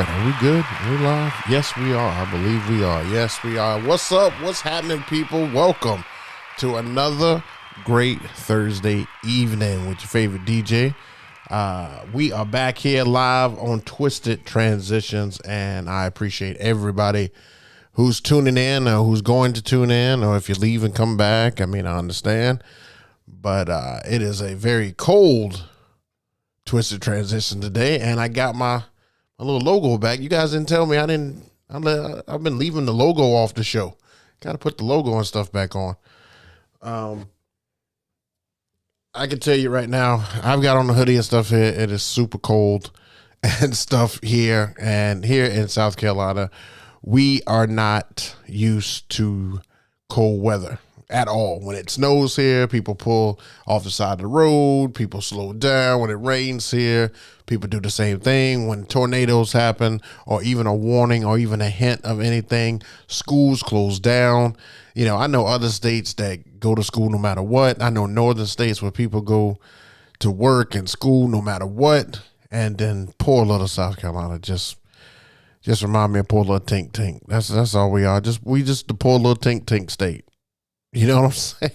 right. Are we good? Are we live? Yes, we are. I believe we are. Yes, we are. What's up? What's happening, people? Welcome to another great Thursday evening with your favorite DJ. We are back here live on Twisted Transitions, and I appreciate everybody who's tuning in or who's going to tune in, or if you leave and come back. I mean, I understand. But it is a very cold Twisted Transition today, and I got my little logo back. You guys didn't tell me. I've been leaving the logo off the show. Got to put the logo and stuff back on. I can tell you right now, I've got on the hoodie and stuff here. It is super cold and stuff here. And here in South Carolina, we are not used to cold weather at all. When it snows here, people pull off the side of the road. People slow down. When it rains here, people do the same thing. When tornadoes happen, or even a warning or even a hint of anything, schools close down. You know, I know other states that go to school no matter what. I know northern states where people go to work and school no matter what. And then poor little South Carolina just remind me of poor little Tink Tink. That's all we are. We just the poor little Tink Tink state. You know what I'm saying?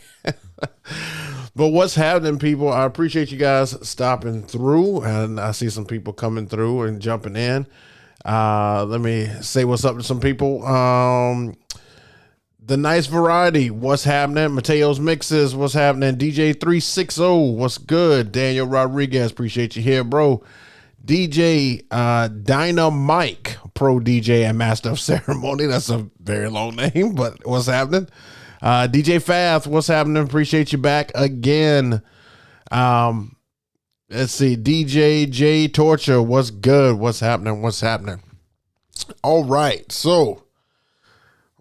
But what's happening, people? I appreciate you guys stopping through, and I see some people coming through and jumping in. Let me say what's up to some people. The Nice Variety, what's happening? Mateo's Mixes, what's happening? DJ 360, what's good? Daniel Rodriguez, appreciate you here, bro. DJ Dynamike, Pro DJ and Master of Ceremony. That's a very long name, but what's happening? DJ Fath, what's happening? Appreciate you back again. Let's see. DJ J Torture, what's good? What's happening? What's happening? All right. So,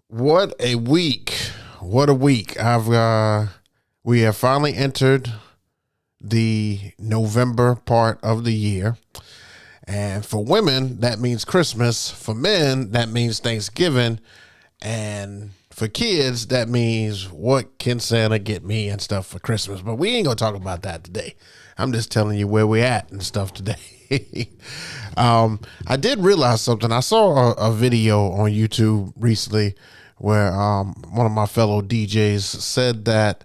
what a week. What a week. We have finally entered the November part of the year. And for women, that means Christmas. For men, that means Thanksgiving. And for kids, that means what can Santa get me and stuff for Christmas. But we ain't going to talk about that today. I'm just telling you where we're at and stuff today. I did realize something. I saw a video on YouTube recently where one of my fellow DJs said that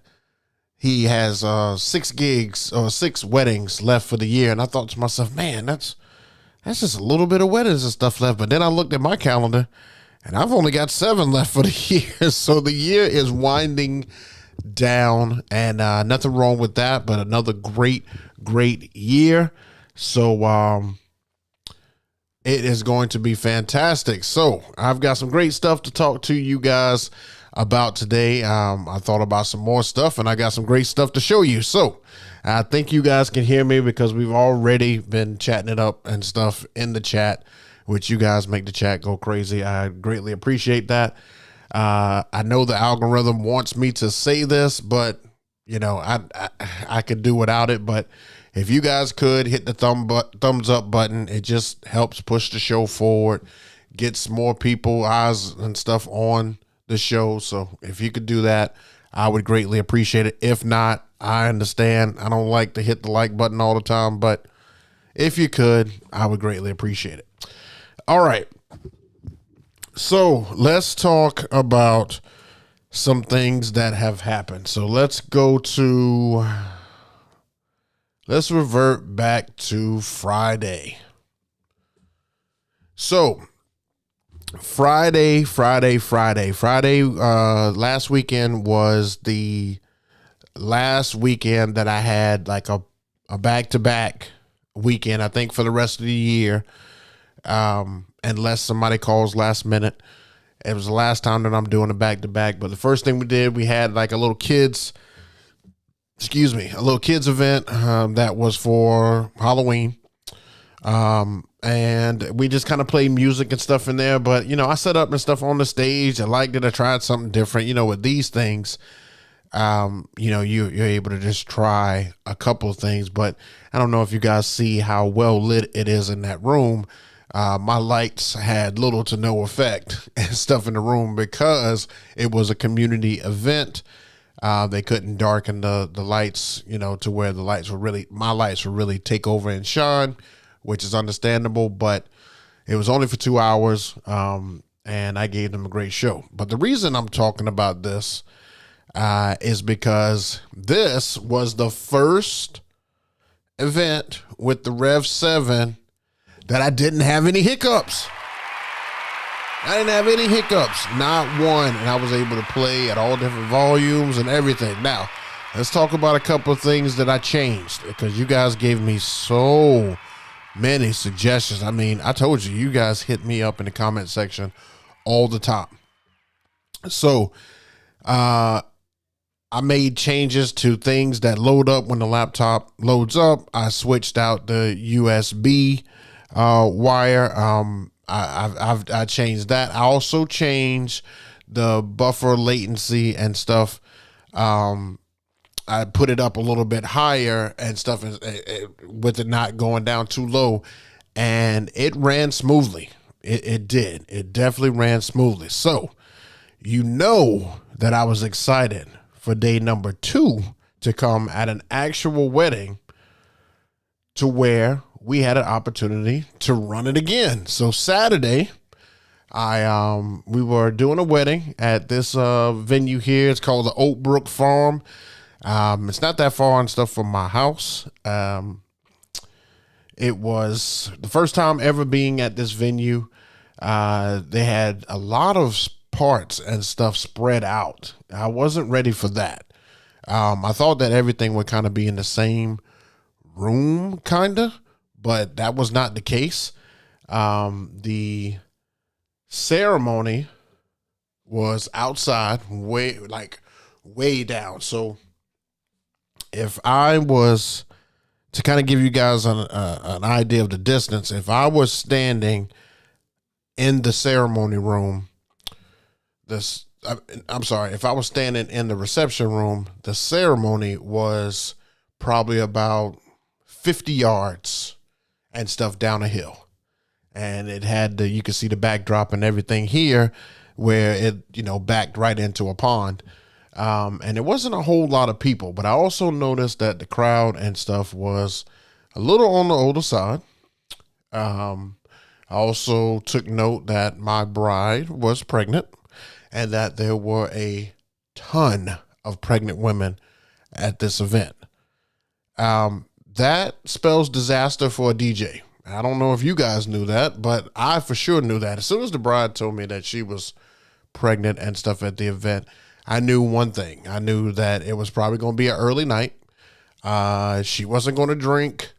he has 6 gigs or 6 weddings left for the year. And I thought to myself, man, that's just a little bit of weddings and stuff left. But then I looked at my calendar, and I've only got 7 left for the year. So the year is winding down, and nothing wrong with that, but another great year. So it is going to be fantastic. So I've got some great stuff to talk to you guys about today. I thought about some more stuff, and I got some great stuff to show you. So I think you guys can hear me because we've already been chatting it up and stuff in the chat, which you guys make the chat go crazy. I greatly appreciate that. I know the algorithm wants me to say this, but you know, I could do without it. But if you guys could hit the thumbs up button, it just helps push the show forward, gets more people, eyes and stuff on the show. So if you could do that, I would greatly appreciate it. If not, I understand. I don't like to hit the like button all the time, but if you could, I would greatly appreciate it. All right. So let's talk about some things that have happened. So let's revert back to Friday. So Friday, last weekend was the last weekend that I had like a back-to-back weekend, I think, for the rest of the year. Unless somebody calls last minute. It was the last time that I'm doing a back-to-back. But the first thing we had like a little kids event that was for Halloween. And we just kind of played music and stuff in there. But, you know, I set up and stuff on the stage. I liked it. I tried something different. You know, with these things, you know, you're able to just try a couple of things. But I don't know if you guys see how well lit it is in that room. My lights had little to no effect and stuff in the room because it was a community event. They couldn't darken the lights, you know, to where my lights would really take over and shine, which is understandable. But It was only for 2 hours, and I gave them a great show. But the reason I'm talking about this is because this was the first event with the Rev 7 that I didn't have any hiccups. I didn't have any hiccups, not one, and I was able to play at all different volumes and everything. Now, let's talk about a couple of things that I changed, because you guys gave me so many suggestions. I mean, I told you, you guys hit me up in the comment section all the time. So, I made changes to things that load up when the laptop loads up. I switched out the USB wire. I changed that. I also changed the buffer latency and stuff. I put it up a little bit higher and stuff, with it not going down too low, and it ran smoothly. It did. It definitely ran smoothly. So, you know that I was excited for day number 2 to come at an actual wedding, to where we had an opportunity to run it again. So Saturday, we were doing a wedding at this venue here. It's called the Oakbrook Farm. It's not that far and stuff from my house. It was the first time ever being at this venue. They had a lot of parts and stuff spread out. I wasn't ready for that. I thought that everything would kind of be in the same room, kind of, but that was not the case. The ceremony was outside, way down. So if I was to kind of give you guys an idea of the distance, if I was standing in the ceremony room, if I was standing in the reception room, the ceremony was probably about 50 yards and stuff down a hill. And it had you could see the backdrop and everything here, where it, backed right into a pond. And it wasn't a whole lot of people, but I also noticed that the crowd and stuff was a little on the older side. I also took note that my bride was pregnant, and that there were a ton of pregnant women at this event. That spells disaster for a DJ. I don't know if you guys knew that, but I for sure knew that. As soon as the bride told me that she was pregnant and stuff at the event, I knew one thing. I knew that it was probably going to be an early night. She wasn't going to drink.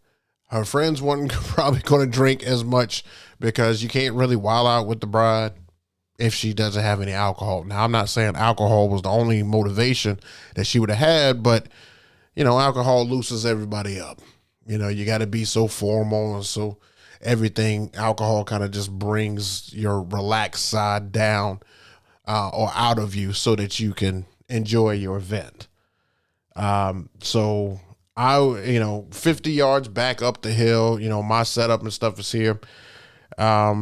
Her friends weren't probably going to drink as much, because you can't really wild out with the bride if she doesn't have any alcohol. Now, I'm not saying alcohol was the only motivation that she would have had, but alcohol loosens everybody up. You got to be so formal, and so everything, alcohol kind of just brings your relaxed side down or out of you, so that you can enjoy your event. So I, 50 yards back up the hill, my setup and stuff is here.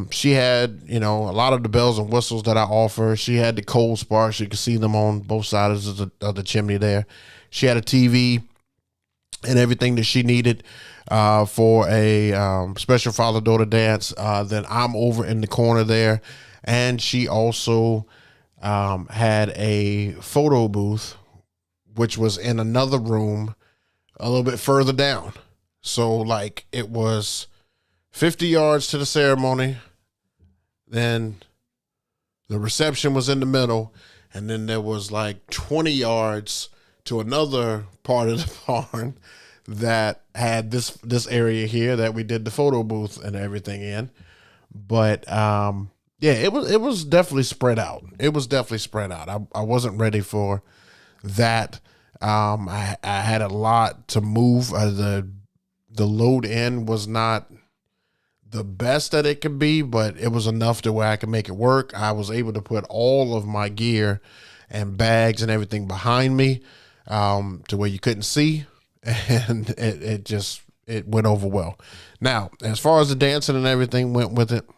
She had, a lot of the bells and whistles that I offer. She had the coal sparks. You could see them on both sides of the chimney there. She had a TV and everything that she needed for a special father-daughter dance. Then I'm over in the corner there. And she also had a photo booth, which was in another room a little bit further down. So, it was 50 yards to the ceremony. Then the reception was in the middle. And then there was 20 yards to another part of the barn that had this area here that we did the photo booth and everything in. But it was definitely spread out. It was definitely spread out. I wasn't ready for that. I had a lot to move. The load in was not the best that it could be, but it was enough to where I could make it work. I was able to put all of my gear and bags and everything behind me, to where you couldn't see, and it went over well. Now, as far as the dancing and everything went with it,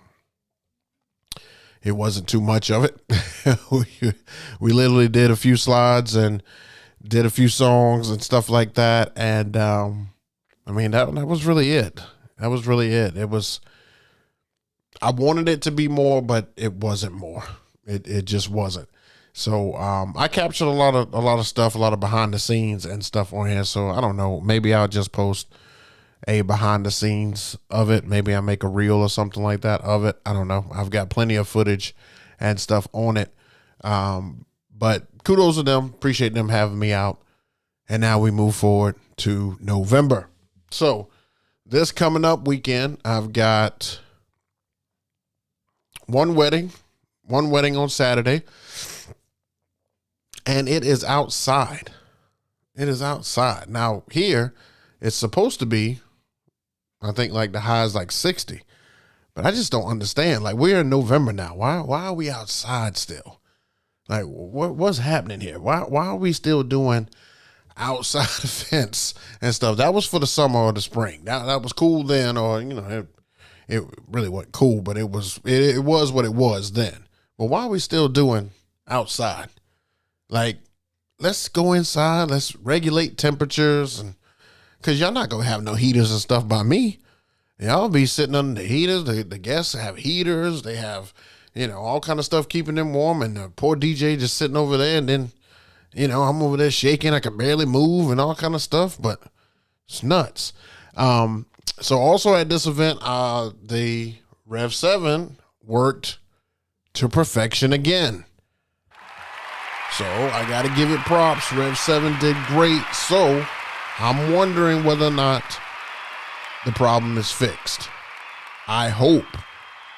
it wasn't too much of it. we literally did a few slides and did a few songs and stuff like that. And, that was really it. That was really it. I wanted it to be more, but it wasn't more. It just wasn't. So I captured a lot of stuff, a lot of behind the scenes and stuff on here. So I don't know. Maybe I'll just post a behind the scenes of it. Maybe I make a reel or something like that of it. I don't know. I've got plenty of footage and stuff on it. But kudos to them. Appreciate them having me out. And now we move forward to November. So this coming up weekend, I've got one wedding on Saturday, and it is outside. It is outside. Now here, it's supposed to be, I think like the high is like 60, but I just don't understand. Like we're in November now. Why are we outside still? Like what's happening here? Why are we still doing outside events and stuff? That was for the summer or the spring. That was cool then, or it really wasn't cool, but it was what it was then. But why are we still doing outside? Like, let's go inside. Let's regulate temperatures, and because y'all not gonna have no heaters and stuff by me. Y'all be sitting under the heaters. The guests have heaters. They have all kind of stuff keeping them warm, and the poor DJ just sitting over there, and then I'm over there shaking. I can barely move and all kind of stuff, but it's nuts. So also at this event, the Rev 7 worked to perfection again. So I got to give it props. Rev 7 did great. So I'm wondering whether or not the problem is fixed. I hope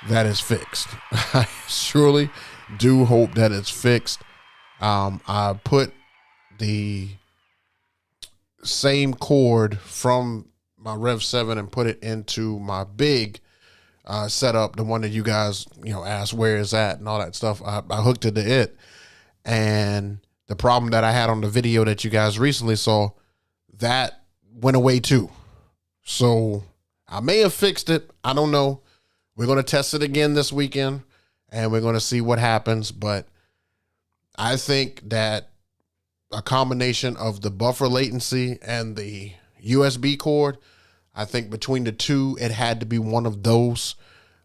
that it's fixed. I surely do hope that it's fixed. I put the same cord from my Rev 7 and put it into my big setup, the one that you guys asked where is that and all that stuff. I hooked it to it, and the problem that I had on the video that you guys recently saw, that went away too. So I may have fixed it. I don't know. We're going to test it again this weekend, and we're going to see what happens. But I think that a combination of the buffer latency and the USB cord, I think between the two, it had to be one of those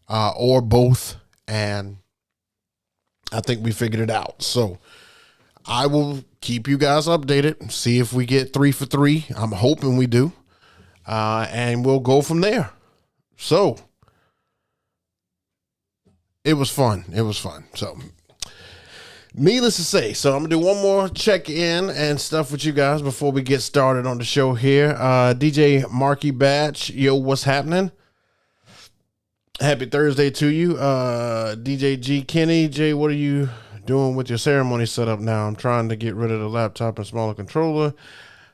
or both. And I think we figured it out. So I will keep you guys updated, see if we get 3 for 3. I'm hoping we do. And we'll go from there. So it was fun. It was fun. So needless to say, so I'm going to do one more check-in and stuff with you guys before we get started on the show here. DJ Marky Batch, yo, what's happening? Happy Thursday to you. DJ G Kenny, Jay, what are you doing with your ceremony setup now? I'm trying to get rid of the laptop and smaller controller.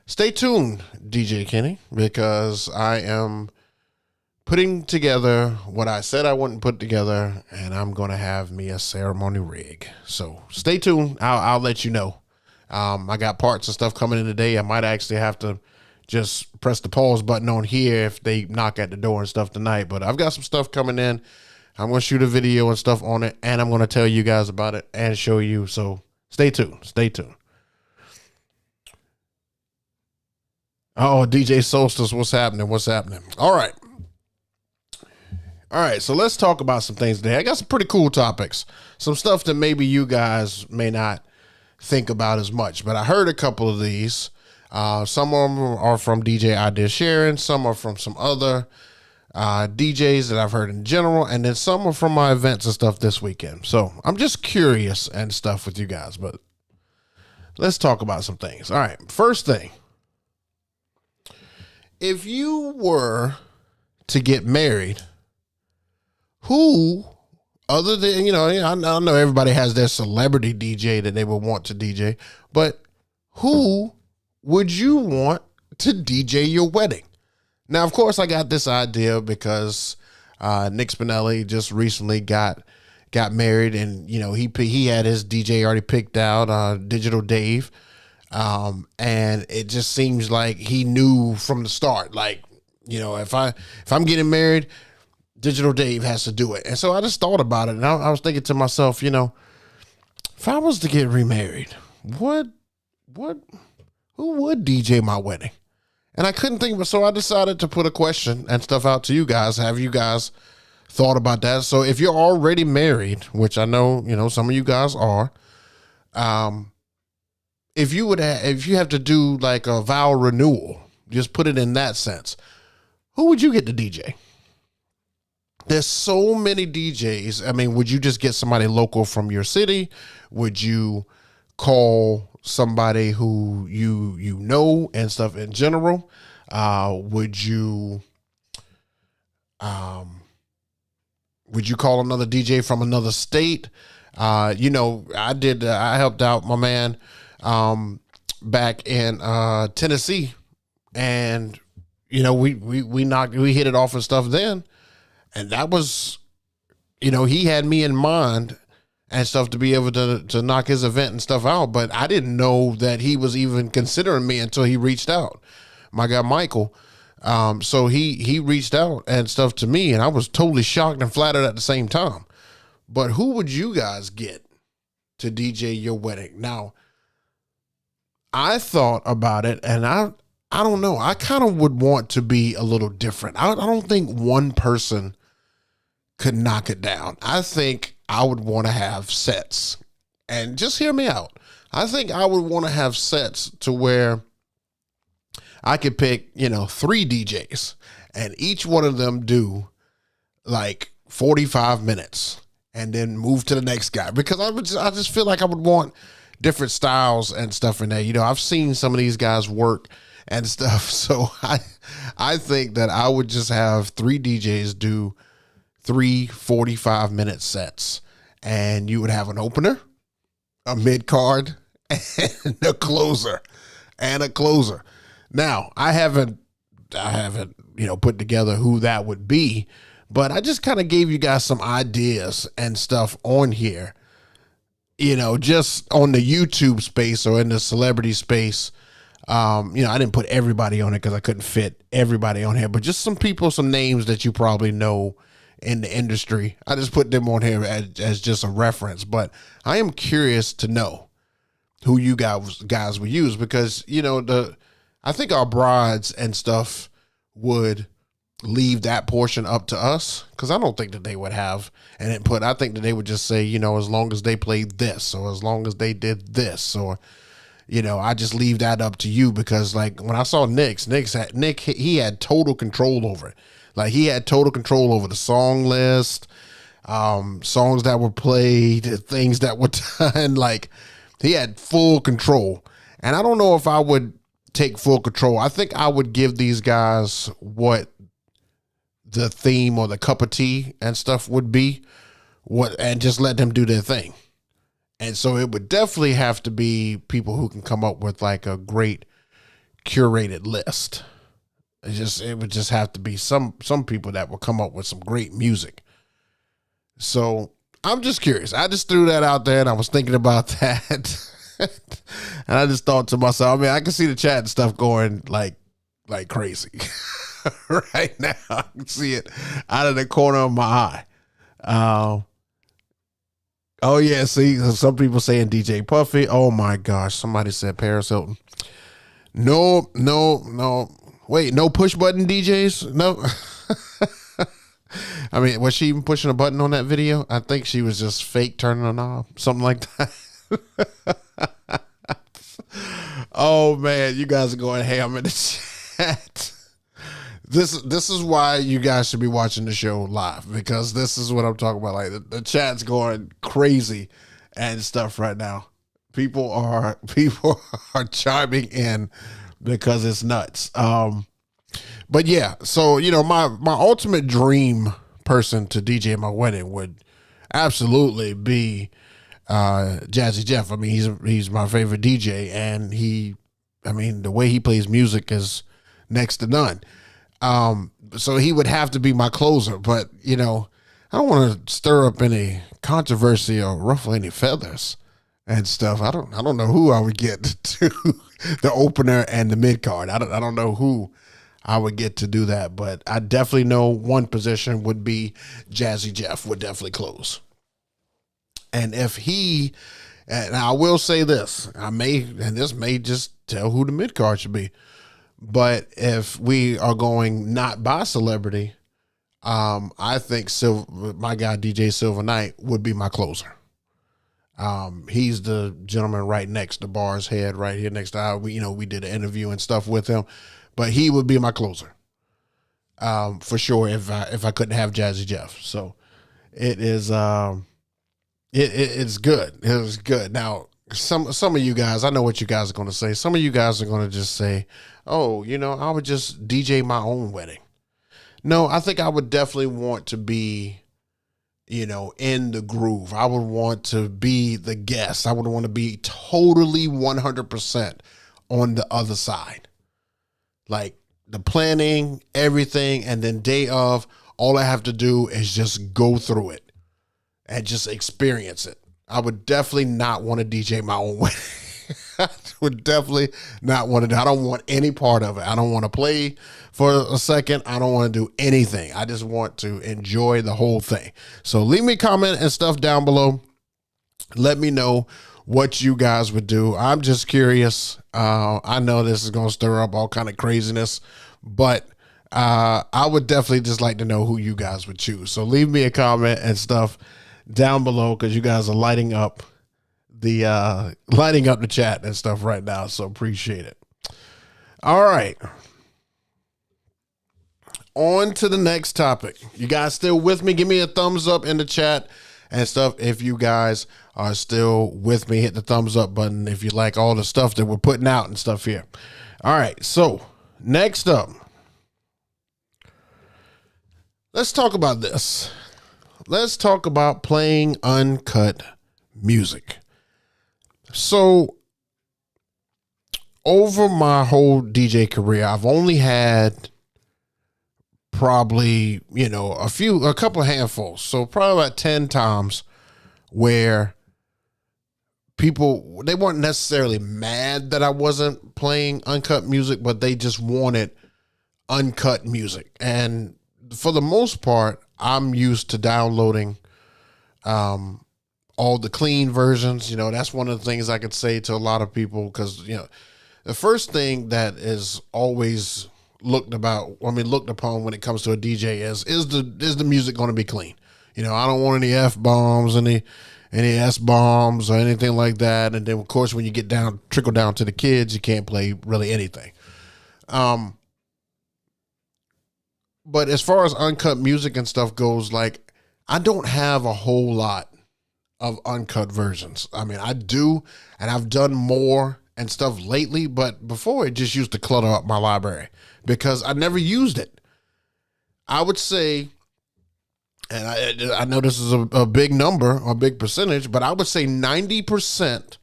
Stay tuned, DJ Kenny, because I am putting together what I said I wouldn't put together, and I'm going to have me a ceremony rig. So stay tuned. I'll let you know. I got parts and stuff coming in today. I might actually have to just press the pause button on here if they knock at the door and stuff tonight. But I've got some stuff coming in. I'm going to shoot a video and stuff on it, and I'm going to tell you guys about it and show you. So stay tuned. Stay tuned. Oh, DJ Solstice, what's happening? What's happening? All right. All right, so let's talk about some things today. I got some pretty cool topics, some stuff that maybe you guys may not think about as much, but I heard a couple of these. Some of them are from DJ Idea Sharing, some are from some other DJs that I've heard in general, and then some are from my events and stuff this weekend. So I'm just curious and stuff with you guys, but let's talk about some things. All right, first thing. If you were to get married, who, other than, I know everybody has their celebrity DJ that they would want to DJ, but who would you want to DJ your wedding? Now, of course, I got this idea because Nick Spinelli just recently got married, and he had his DJ already picked out, Digital Dave, and it just seems like he knew from the start, like, if I'm getting married, Digital Dave has to do it. And so I just thought about it, and I was thinking to myself, if I was to get remarried, who would DJ my wedding? And I couldn't think of it, so I decided to put a question and stuff out to you guys, have you guys thought about that. So if you're already married, which I know, some of you guys are, if you have to do like a vow renewal, just put it in that sense, who would you get to DJ? There's so many DJs. I mean, would you just get somebody local from your city? Would you call somebody who you know and stuff in general? Would you call another DJ from another state? I helped out my man back in Tennessee, and we hit it off and stuff then. And that was, he had me in mind and stuff to be able to knock his event and stuff out. But I didn't know that he was even considering me until he reached out. My guy, Michael. So he reached out and stuff to me, and I was totally shocked and flattered at the same time. But who would you guys get to DJ your wedding? Now, I thought about it, and I don't know. I kind of would want to be a little different. I don't think one person could knock it down. I think I would want to have sets. And just hear me out. I think I would want to have sets to where I could pick, 3 DJs, and each one of them do like 45 minutes and then move to the next guy, because I just feel like I would want different styles and stuff in there. I've seen some of these guys work and stuff. So I think that I would just have 3 DJs do 3 45-minute sets, and you would have an opener, a mid-card, and a closer. Now, I haven't put together who that would be, but I just kind of gave you guys some ideas and stuff on here, just on the YouTube space or in the celebrity space. I didn't put everybody on it because I couldn't fit everybody on here, but just some people, some names that you probably know in the industry. I just put them on here as just a reference, but I am curious to know who you guys would use, because, I think our brides and stuff would leave that portion up to us, because I don't think that they would have an input. I think that they would just say, as long as they played this, or as long as they did this, or I just leave that up to you, because like when I saw Nick, he had total control over it. Like he had total control over the song list, songs that were played, things that were done. Like he had full control. And I don't know if I would take full control. I think I would give these guys what the theme or the cup of tea and stuff would be, and just let them do their thing. And so it would definitely have to be people who can come up with like a great curated list. It would just have to be some people that will come up with some great music. So I'm just curious. I just threw that out there, and I was thinking about that. And I just thought to myself, I can see the chat and stuff going like crazy right now. I can see it out of the corner of my eye. Oh yeah, see, some people saying DJ Puffy. Oh my gosh, somebody said Paris Hilton. No. Wait, no push button DJs? No. I mean, was she even pushing a button on that video? I think she was just fake turning a knob, something like that. Oh man, you guys are going ham in the chat. This is why you guys should be watching the show live, because this is what I'm talking about. Like the chat's going crazy and stuff right now. People are chiming in because it's nuts. But yeah, so my ultimate dream person to DJ my wedding would absolutely be Jazzy Jeff. I mean, he's my favorite DJ, and the way he plays music is next to none. So he would have to be my closer, but I don't want to stir up any controversy or ruffle any feathers and stuff. I don't know who I would get to the opener and the mid card. I don't know who I would get to do that, but I definitely know one position would be Jazzy Jeff would definitely close. And and I will say this, this may just tell who the mid card should be. But if we are going not by celebrity, I think my guy DJ Silver Knight would be my closer. He's the gentleman right next to Bar's head, right here next to our, we did an interview and stuff with him, but he would be my closer. For sure if I couldn't have Jazzy Jeff. So it is, it's good. It was good. Now, some of you guys, I know what you guys are going to say. Some of you guys are going to just say, oh, I would just DJ my own wedding. No, I think I would definitely want to be, in the groove. I would want to be the guest. I would want to be totally 100% on the other side. Like the planning, everything, and then day of, all I have to do is just go through it and just experience it. I would definitely not want to DJ my own wedding. I would definitely not want to do. I don't want any part of it. I don't want to play for a second. I don't want to do anything. I just want to enjoy the whole thing. So leave me a comment and stuff down below. Let me know what you guys would do. I'm just curious. I know this is going to stir up all kind of craziness, but I would definitely just like to know who you guys would choose. So leave me a comment and stuff down below, because you guys are lighting up the chat and stuff right now. So appreciate it. All right. On to the next topic. You guys still with me? Give me a thumbs up in the chat and stuff. If you guys are still with me, hit the thumbs up button if you like all the stuff that we're putting out and stuff here. All right. So next up, let's talk about this. Let's talk about playing uncut music. So over my whole DJ career, I've only had probably, a couple of handfuls. So probably about 10 times where people, they weren't necessarily mad that I wasn't playing uncut music, but they just wanted uncut music. And for the most part, I'm used to downloading all the clean versions. That's one of the things I could say to a lot of people, because the first thing that is always looked upon when it comes to a DJ is the music going to be clean? I don't want any F-bombs, any S-bombs or anything like that. And then of course when you trickle down to the kids, you can't play really anything. But as far as uncut music and stuff goes, like, I don't have a whole lot of uncut versions. I mean, I do, and I've done more and stuff lately, but before it just used to clutter up my library because I never used it. I would say, and I know this is a big number, a big percentage, but I would say 90%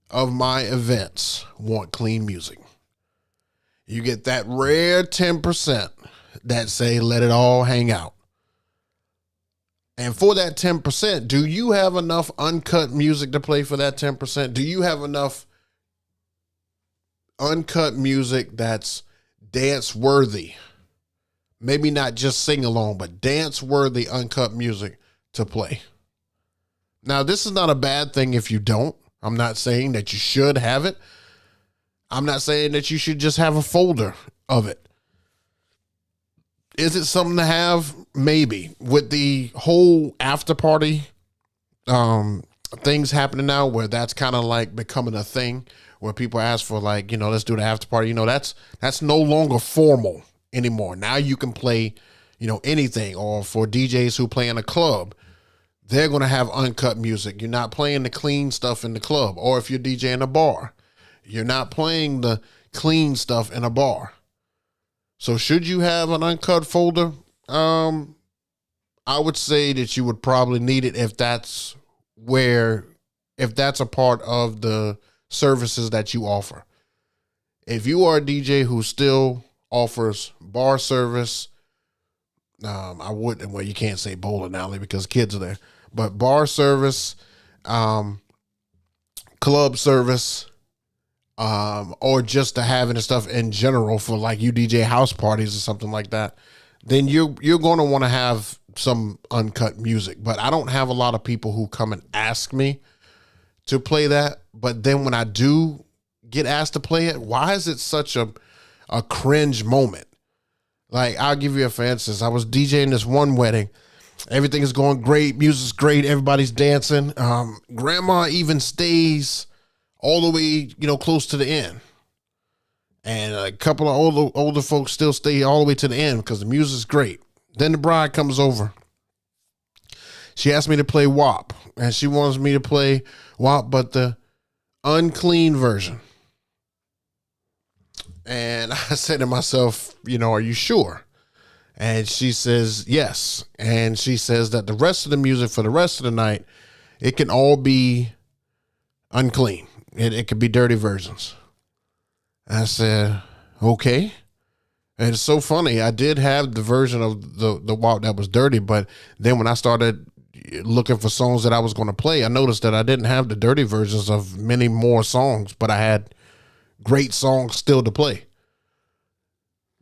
of my events want clean music. You get that rare 10% that say, let it all hang out. And for that 10%, do you have enough uncut music to play for that 10%? Do you have enough uncut music that's dance worthy? Maybe not just sing along, but dance worthy uncut music to play. Now, this is not a bad thing if you don't. I'm not saying that you should have it. I'm not saying that you should just have a folder of it. Is it something to have? Maybe. With the whole after party things happening now, where that's kind of like becoming a thing, where people ask for, like, let's do the after party. That's no longer formal anymore. Now you can play, anything. Or for DJs who play in a club, they're going to have uncut music. You're not playing the clean stuff in the club. Or if you're DJing a bar, you're not playing the clean stuff in a bar. So should you have an uncut folder? I would say that you would probably need it if that's a part of the services that you offer. If you are a DJ who still offers bar service, you can't say bowling alley because kids are there, but bar service, club service, or just to having the stuff in general for like you DJ house parties or something like that, then you're going to want to have some uncut music. But I don't have a lot of people who come and ask me to play that. But then when I do get asked to play it, why is it such a cringe moment? Like, I'll give you a for instance. I was DJing this one wedding. Everything is going great. Music's great. Everybody's dancing. Grandma even stays all the way, close to the end. And a couple of older folks still stay all the way to the end because the music's great. Then the bride comes over. She asked me to play WAP, and she wants me to play WAP, but the unclean version. And I said to myself, are you sure? And she says, yes. And she says that the rest of the music for the rest of the night, it can all be unclean. It could be dirty versions. I said, okay. And it's so funny. I did have the version of the WAP that was dirty, but then when I started looking for songs that I was going to play, I noticed that I didn't have the dirty versions of many more songs, but I had great songs still to play.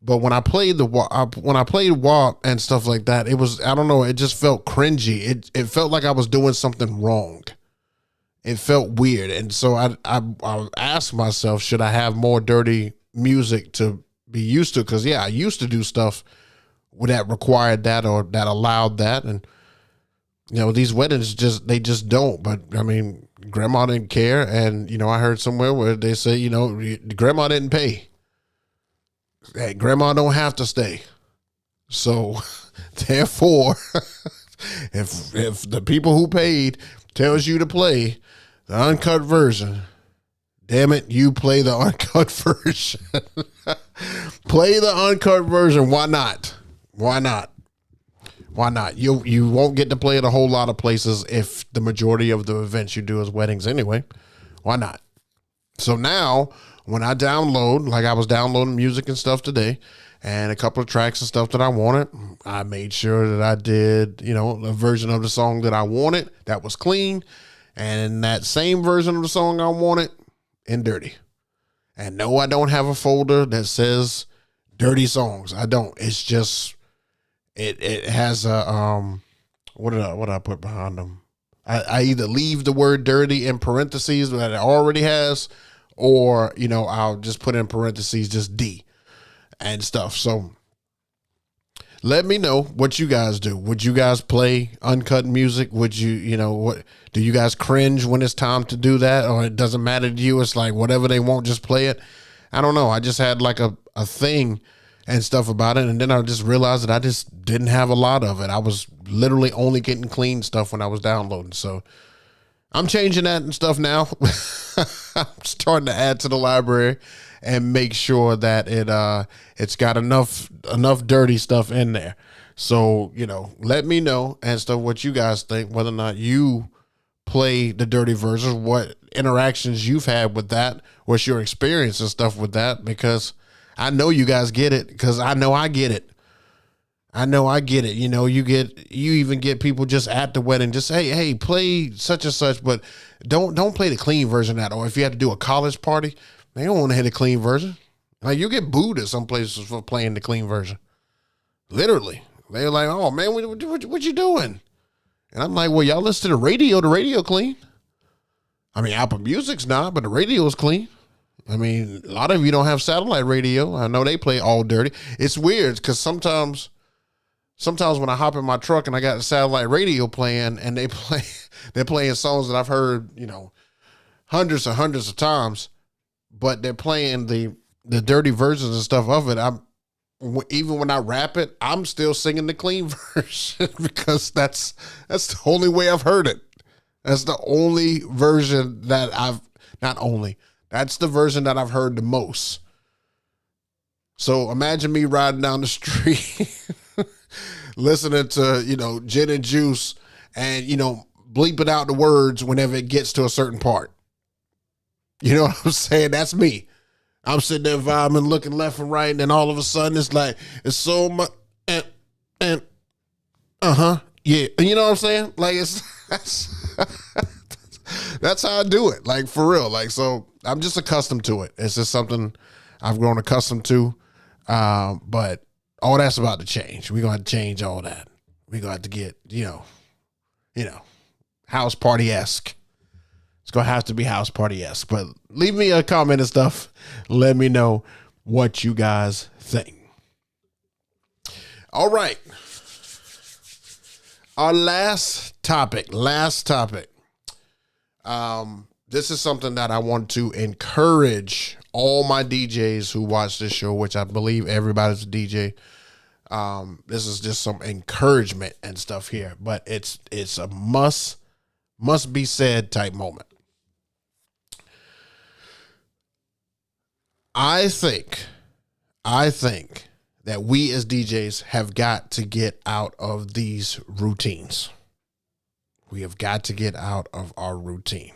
But when I played WAP and stuff like that, it was, I don't know, it just felt cringy. It felt like I was doing something wrong. It felt weird. And so I asked myself, should I have more dirty music to be used to? Because, I used to do stuff that required that or that allowed that. And, these weddings they just don't. But, I mean, grandma didn't care. And, I heard somewhere where they say, grandma didn't pay. Hey, grandma don't have to stay. So, therefore, if the people who paid tells you to play the uncut version, damn it, you play the uncut version. Play the uncut version. Why not? Why not? Why not? You won't get to play it a whole lot of places if the majority of the events you do is weddings anyway. Why not? So now when I download, like I was downloading music and stuff today, and a couple of tracks and stuff that I wanted, I made sure that I did, a version of the song that I wanted that was clean, and that same version of the song I wanted in dirty. And no, I don't have a folder that says dirty songs. I don't. It's just it has a what did I put behind them? I either leave the word dirty in parentheses that it already has, or I'll just put in parentheses just D and stuff. So let me know what you guys do. Would you guys play uncut music? Would you, what do you guys cringe when it's time to do that? Or it doesn't matter to you? It's like whatever they want, just play it. I don't know. I just had like a thing and stuff about it. And then I just realized that I just didn't have a lot of it. I was literally only getting clean stuff when I was downloading. So I'm changing that and stuff now. I'm starting to add to the library and make sure that it's got enough dirty stuff in there. So, let me know and stuff what you guys think, whether or not you play the dirty versions, what interactions you've had with that, what's your experience and stuff with that, because I know you guys get it, because I know I get it. I know I get it. You even get people just at the wedding, just hey, play such and such, but don't play the clean version of that. Or if you have to do a college party, they don't want to hit a clean version. Like, you get booed at some places for playing the clean version. Literally. They're like, oh man, what you doing? And I'm like, well, y'all listen to the radio clean. I mean, Apple Music's not, but the radio's clean. I mean, a lot of you don't have satellite radio. I know they play all dirty. It's weird because sometimes when I hop in my truck and I got the satellite radio playing and they're playing songs that I've heard, hundreds of times, but they're playing the dirty versions and stuff of it. Even when I rap it, I'm still singing the clean version because that's the only way I've heard it. That's the only version that that's the version that I've heard the most. So imagine me riding down the street listening to, Gin and Juice and, bleeping out the words whenever it gets to a certain part. You know what I'm saying? That's me. I'm sitting there vibing, looking left and right, and then all of a sudden it's like, it's so much, and yeah. You know what I'm saying? Like, that's how I do it. Like, for real. Like, so I'm just accustomed to it. It's just something I've grown accustomed to. But all that's about to change. We're going to have to change all that. We're going to have to get, house party-esque. It's going to have to be house party-esque. But leave me a comment and stuff. Let me know what you guys think. All right. Our last topic. This is something that I want to encourage all my DJs who watch this show, which I believe everybody's a DJ. This is just some encouragement and stuff here, but it's a must be said type moment. I think that we as DJs have got to get out of these routines. We have got to get out of our routine.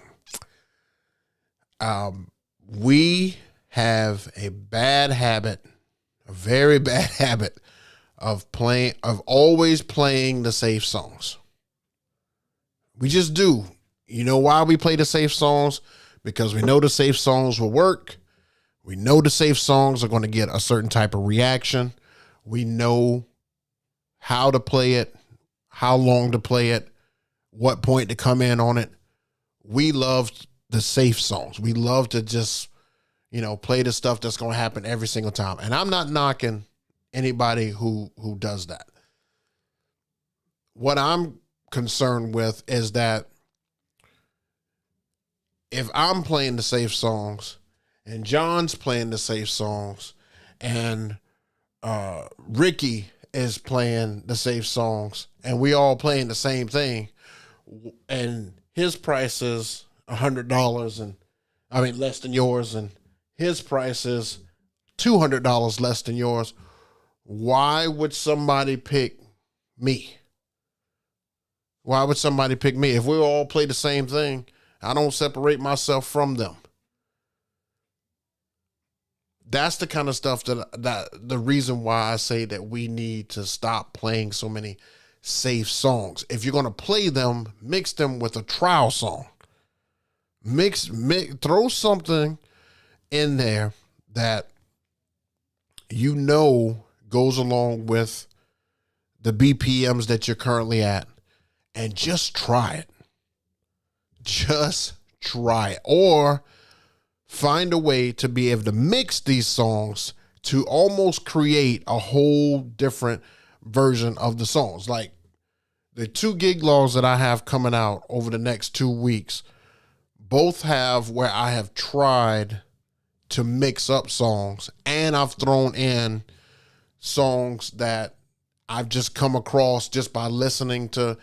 We have a bad habit, a very bad habit of always playing the safe songs. We just do. You know why we play the safe songs? Because we know the safe songs will work. We know the safe songs are going to get a certain type of reaction. We know how to play it, how long to play it, what point to come in on it. We love the safe songs. We love to just, play the stuff that's going to happen every single time. And I'm not knocking anybody who does that. What I'm concerned with is that if I'm playing the safe songs and John's playing the safe songs and Ricky is playing the safe songs and we all playing the same thing and his price is $100 less than yours, and his price is $200 less than yours, why would somebody pick me? Why would somebody pick me? If we all play the same thing, I don't separate myself from them. That's the kind of stuff that the reason why I say that we need to stop playing so many safe songs. If you're going to play them, mix them with a trial song. Throw something in there that goes along with the BPMs that you're currently at, and just try it. Just try it. Or find a way to be able to mix these songs to almost create a whole different version of the songs. Like the 2 gig logs that I have coming out over the next 2 weeks, both have where I have tried to mix up songs, and I've thrown in songs that I've just come across just by listening to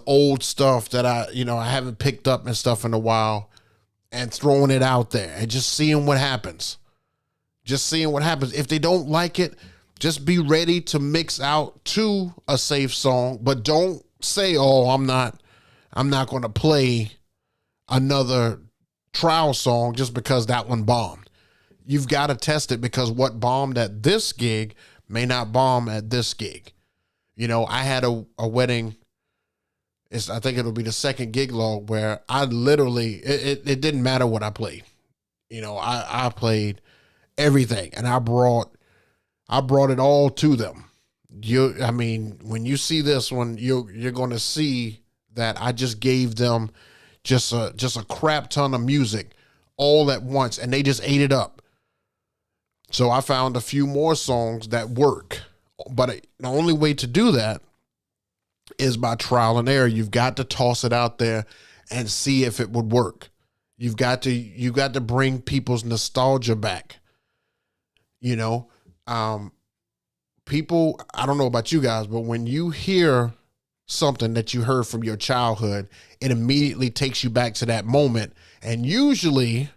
old stuff that I haven't picked up and stuff in a while, and throwing it out there and just seeing what happens. If they don't like it, just be ready to mix out to a safe song, but don't say, "Oh, I'm not going to play another trial song just because that one bombed." You've got to test it, because what bombed at this gig may not bomb at this gig. I had a wedding. I think it'll be the 2nd gig log where I literally, it didn't matter what I played. I played everything, and I brought it all to them. When you see this one, you're going to see that I just gave them just a crap ton of music all at once, and they just ate it up. So I found a few more songs that work, but the only way to do that is by trial and error. You've got to toss it out there and see if it would work. You've got to bring people's nostalgia back. People, I don't know about you guys, but when you hear something that you heard from your childhood, it immediately takes you back to that moment. And usually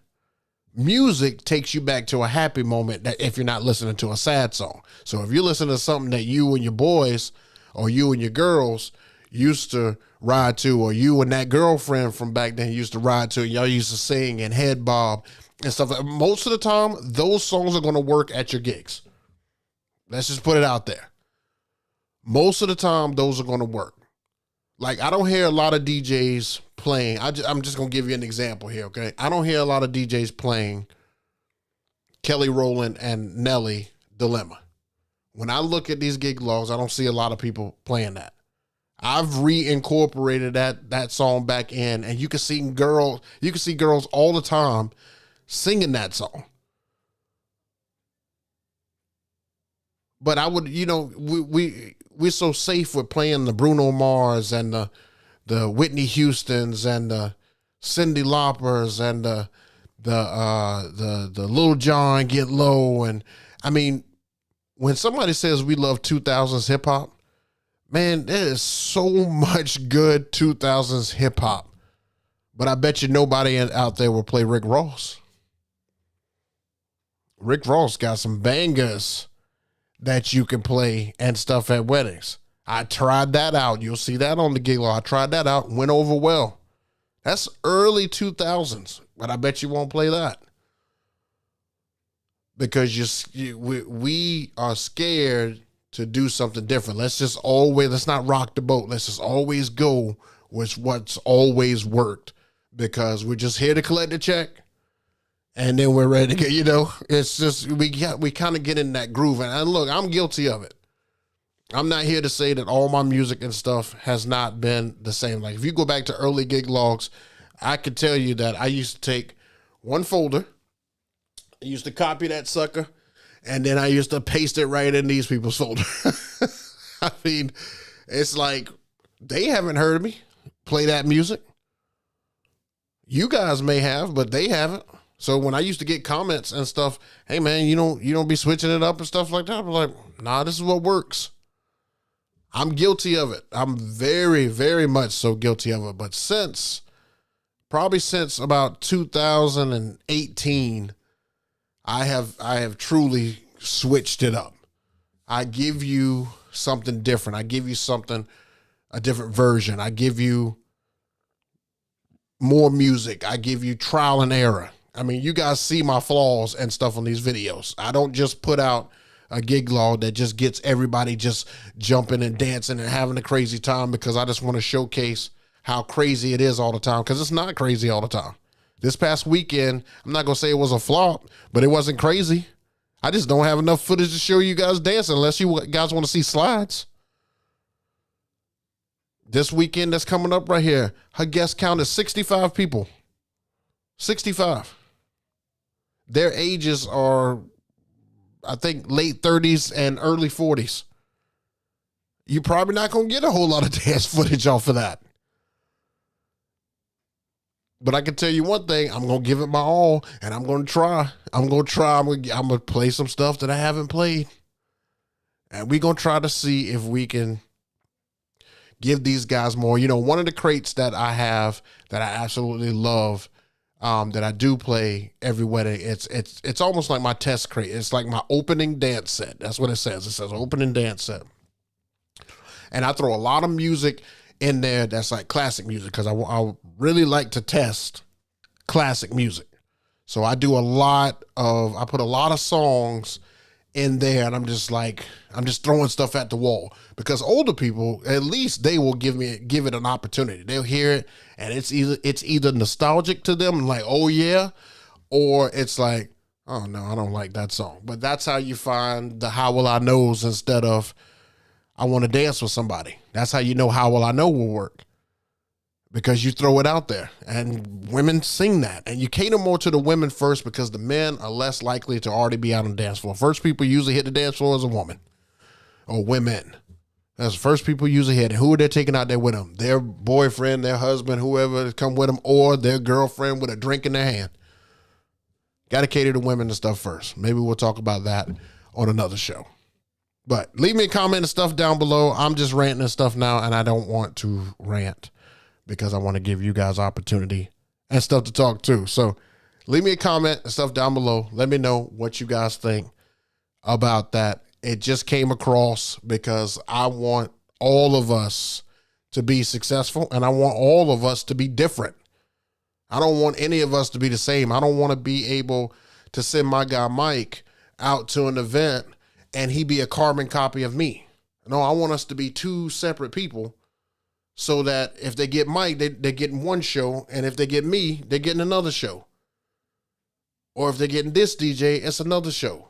music takes you back to a happy moment, that if you're not listening to a sad song. So if you're listening to something that you and your boys or you and your girls used to ride to, or you and that girlfriend from back then used to ride to, y'all used to sing and head bob and stuff, most of the time, those songs are going to work at your gigs. Let's just put it out there. Most of the time, those are going to work. Like, I don't hear a lot of DJs playing. I'm just going to give you an example here, okay? I don't hear a lot of DJs playing Kelly Rowland and Nelly Dilemma. When I look at these gig logs, I don't see a lot of people playing that. I've reincorporated that song back in, and you can see girls all the time singing that song. But I would, we're so safe with playing the Bruno Mars and the Whitney Houstons and the Cyndi Laupers and the Lil Jon Get Low. And I mean, when somebody says we love 2000s hip hop, man, there is so much good 2000s hip hop. But I bet you nobody out there will play Rick Ross. Rick Ross got some bangers that you can play and stuff at weddings. I tried that out. You'll see that on the gig log. I tried that out. Went over well. That's early 2000s, but I bet you won't play that. Because we are scared to do something different. Let's not rock the boat. Let's just always go with what's always worked, because we're just here to collect the check and then we're ready to get, it's just, we kind of get in that groove. And look, I'm guilty of it. I'm not here to say that all my music and stuff has not been the same. Like if you go back to early gig logs, I could tell you that I used to take one folder, I used to copy that sucker, and then I used to paste it right in these people's folder. I mean, it's like they haven't heard me play that music. You guys may have, but they haven't. So when I used to get comments and stuff, hey man, you don't be switching it up and stuff like that. I'm like, nah, this is what works. I'm guilty of it. I'm very, very much so guilty of it. But probably since about 2018, I have truly switched it up. I give you something different. I give you a different version. I give you more music. I give you trial and error. I mean, you guys see my flaws and stuff on these videos. I don't just put out a gig log that just gets everybody just jumping and dancing and having a crazy time because I just want to showcase how crazy it is all the time, because it's not crazy all the time. This past weekend, I'm not going to say it was a flop, but it wasn't crazy. I just don't have enough footage to show you guys dancing unless you guys want to see slides. This weekend that's coming up right here, her guest count is 65 people. 65. Their ages are, I think, late 30s and early 40s. You're probably not going to get a whole lot of dance footage off of that. But I can tell you one thing, I'm going to give it my all, and I'm going to try. I'm going to play some stuff that I haven't played. And we're going to try to see if we can give these guys more. One of the crates that I have that I absolutely love, that I do play every wedding, it's almost like my test crate. It's like my opening dance set. That's what it says. It says opening dance set. And I throw a lot of music in there that's like classic music, because I really like to test classic music. So I put a lot of songs in there, and I'm just throwing stuff at the wall, because older people, at least they will give it an opportunity. They'll hear it, and it's either nostalgic to them, like, oh yeah, or it's like, oh no, I don't like that song. But that's how you find the How Will I Knows instead of I Want to Dance with Somebody. That's how you know How Will I Know will work, because you throw it out there and women sing that, and you cater more to the women first, because the men are less likely to already be out on the dance floor. First people usually hit the dance floor is a woman or women. That's the first people usually hit. And who are they taking out there with them? Their boyfriend, their husband, whoever come with them, or their girlfriend with a drink in their hand. Got to cater to women and stuff first. Maybe we'll talk about that on another show. But leave me a comment and stuff down below. I'm just ranting and stuff now, and I don't want to rant, because I want to give you guys opportunity and stuff to talk to. So leave me a comment and stuff down below. Let me know what you guys think about that. It just came across because I want all of us to be successful, and I want all of us to be different. I don't want any of us to be the same. I don't want to be able to send my guy Mike out to an event and he be a carbon copy of me. No, I want us to be two separate people, so that if they get Mike, they're getting one show, and if they get me, they're getting another show. Or if they're getting this DJ, it's another show.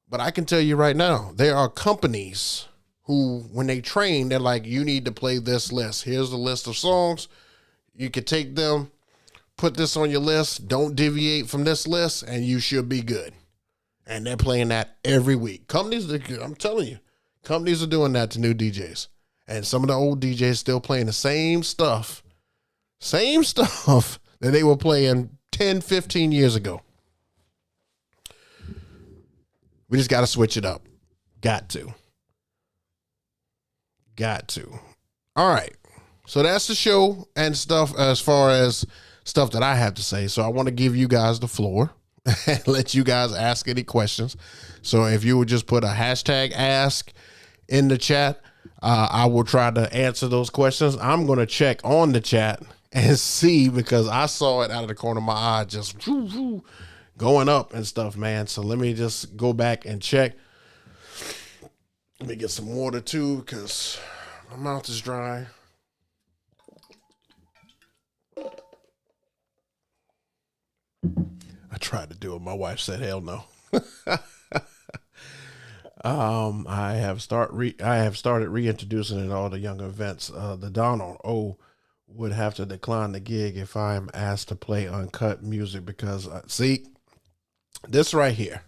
But I can tell you right now, there are companies who, when they train, they're like, you need to play this list. Here's the list of songs. You can take them, put this on your list, don't deviate from this list, and you should be good. And they're playing that every week. I'm telling you, companies are doing that to new DJs. And some of the old DJs still playing the same stuff that they were playing 10, 15 years ago. We just got to switch it up. Got to. All right. So that's the show and stuff as far as stuff that I have to say. So I want to give you guys the floor and let you guys ask any questions. So if you would just put a hashtag ask in the chat, I will try to answer those questions. I'm going to check on the chat and see, because I saw it out of the corner of my eye just going up and stuff, man. So let me just go back and check. Let me get some water too, because my mouth is dry. I tried to do it. My wife said, hell no. I have started reintroducing it at all the younger events. The Donald would have to decline the gig if I am asked to play uncut music, because see, this right here,